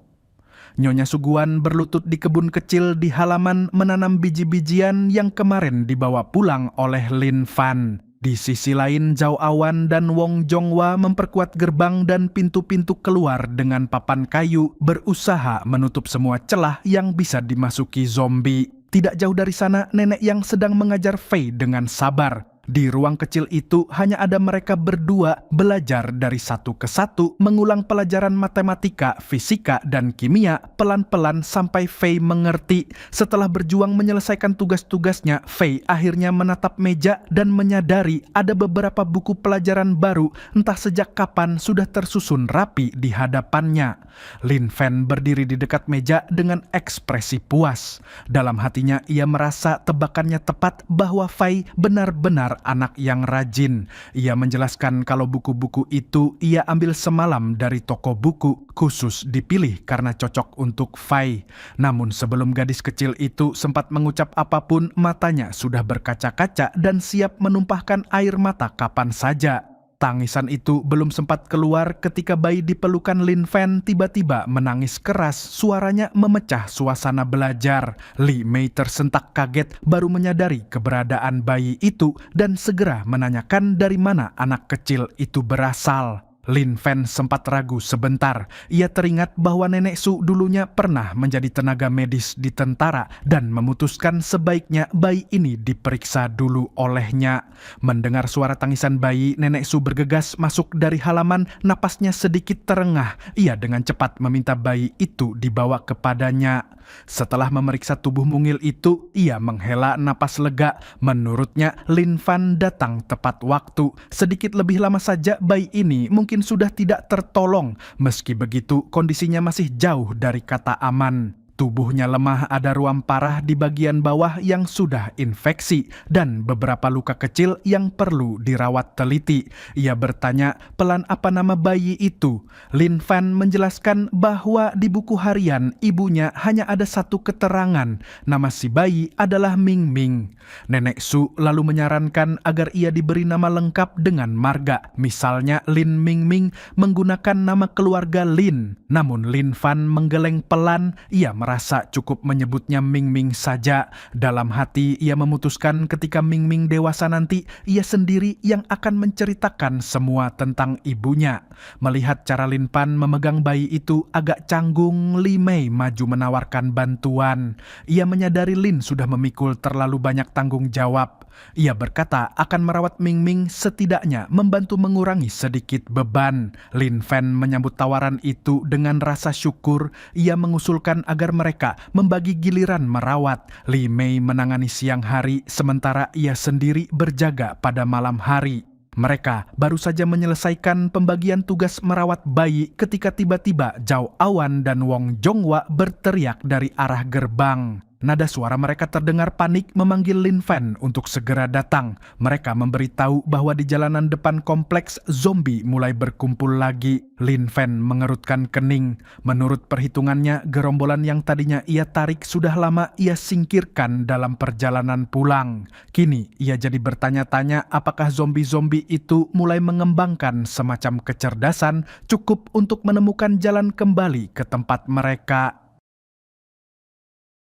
Nyonya Suguan berlutut di kebun kecil di halaman menanam biji-bijian yang kemarin dibawa pulang oleh Lin Fan. Di sisi lain, Zhao Awan dan Wong Jonghwa memperkuat gerbang dan pintu-pintu keluar dengan papan kayu, berusaha menutup semua celah yang bisa dimasuki zombie. Tidak jauh dari sana, nenek yang sedang mengajar Fei dengan sabar. Di ruang kecil itu hanya ada mereka berdua, belajar dari satu ke satu, mengulang pelajaran matematika, fisika, dan kimia pelan-pelan sampai Fei mengerti. Setelah berjuang menyelesaikan tugas-tugasnya, Fei akhirnya menatap meja dan menyadari ada beberapa buku pelajaran baru, entah sejak kapan sudah tersusun rapi di hadapannya. Lin Fan berdiri di dekat meja dengan ekspresi puas. Dalam hatinya ia merasa tebakannya tepat bahwa Fei benar-benar anak yang rajin. Ia menjelaskan kalau buku-buku itu ia ambil semalam dari toko buku, khusus dipilih karena cocok untuk Fei. Namun sebelum gadis kecil itu sempat mengucap apapun, matanya sudah berkaca-kaca dan siap menumpahkan air mata kapan saja. Tangisan itu belum sempat keluar ketika bayi di pelukan Lin Fan tiba-tiba menangis keras, suaranya memecah suasana belajar. Li Mei tersentak kaget, baru menyadari keberadaan bayi itu dan segera menanyakan dari mana anak kecil itu berasal. Lin Fan sempat ragu sebentar. Ia teringat bahwa nenek Su dulunya pernah menjadi tenaga medis di tentara dan memutuskan sebaiknya bayi ini diperiksa dulu olehnya. Mendengar suara tangisan bayi, nenek Su bergegas masuk dari halaman, napasnya sedikit terengah. Ia dengan cepat meminta bayi itu dibawa kepadanya. Setelah memeriksa tubuh mungil itu, ia menghela napas lega. Menurutnya, Lin Fan datang tepat waktu. Sedikit lebih lama saja bayi ini mungkin sudah tidak tertolong. Meski begitu, kondisinya masih jauh dari kata aman. Tubuhnya lemah, ada ruam parah di bagian bawah yang sudah infeksi dan beberapa luka kecil yang perlu dirawat teliti. Ia bertanya, pelan apa nama bayi itu? Lin Fan menjelaskan bahwa di buku harian ibunya hanya ada satu keterangan. Nama si bayi adalah Ming Ming. Nenek Su lalu menyarankan agar ia diberi nama lengkap dengan marga. Misalnya Lin Ming Ming menggunakan nama keluarga Lin. Namun Lin Fan menggeleng pelan, ia merasa cukup menyebutnya Ming Ming saja. Dalam hati ia memutuskan ketika Ming Ming dewasa nanti, ia sendiri yang akan menceritakan semua tentang ibunya. Melihat cara Lin Fan memegang bayi itu agak canggung, Li Mei maju menawarkan bantuan. Ia menyadari Lin sudah memikul terlalu banyak tanggung jawab. Ia berkata akan merawat Ming Ming, setidaknya membantu mengurangi sedikit beban. Lin Fan menyambut tawaran itu dengan rasa syukur. Ia mengusulkan agar mereka membagi giliran merawat. Li Mei menangani siang hari, sementara ia sendiri berjaga pada malam hari. Mereka baru saja menyelesaikan pembagian tugas merawat bayi ketika tiba-tiba Zhao Awan dan Wong Jonghwa berteriak dari arah gerbang. Nada suara mereka terdengar panik memanggil Lin Fan untuk segera datang. Mereka memberitahu bahwa di jalanan depan kompleks zombie mulai berkumpul lagi. Lin Fan mengerutkan kening. Menurut perhitungannya, gerombolan yang tadinya ia tarik sudah lama ia singkirkan dalam perjalanan pulang. Kini ia jadi bertanya-tanya apakah zombie-zombie itu mulai mengembangkan semacam kecerdasan cukup untuk menemukan jalan kembali ke tempat mereka.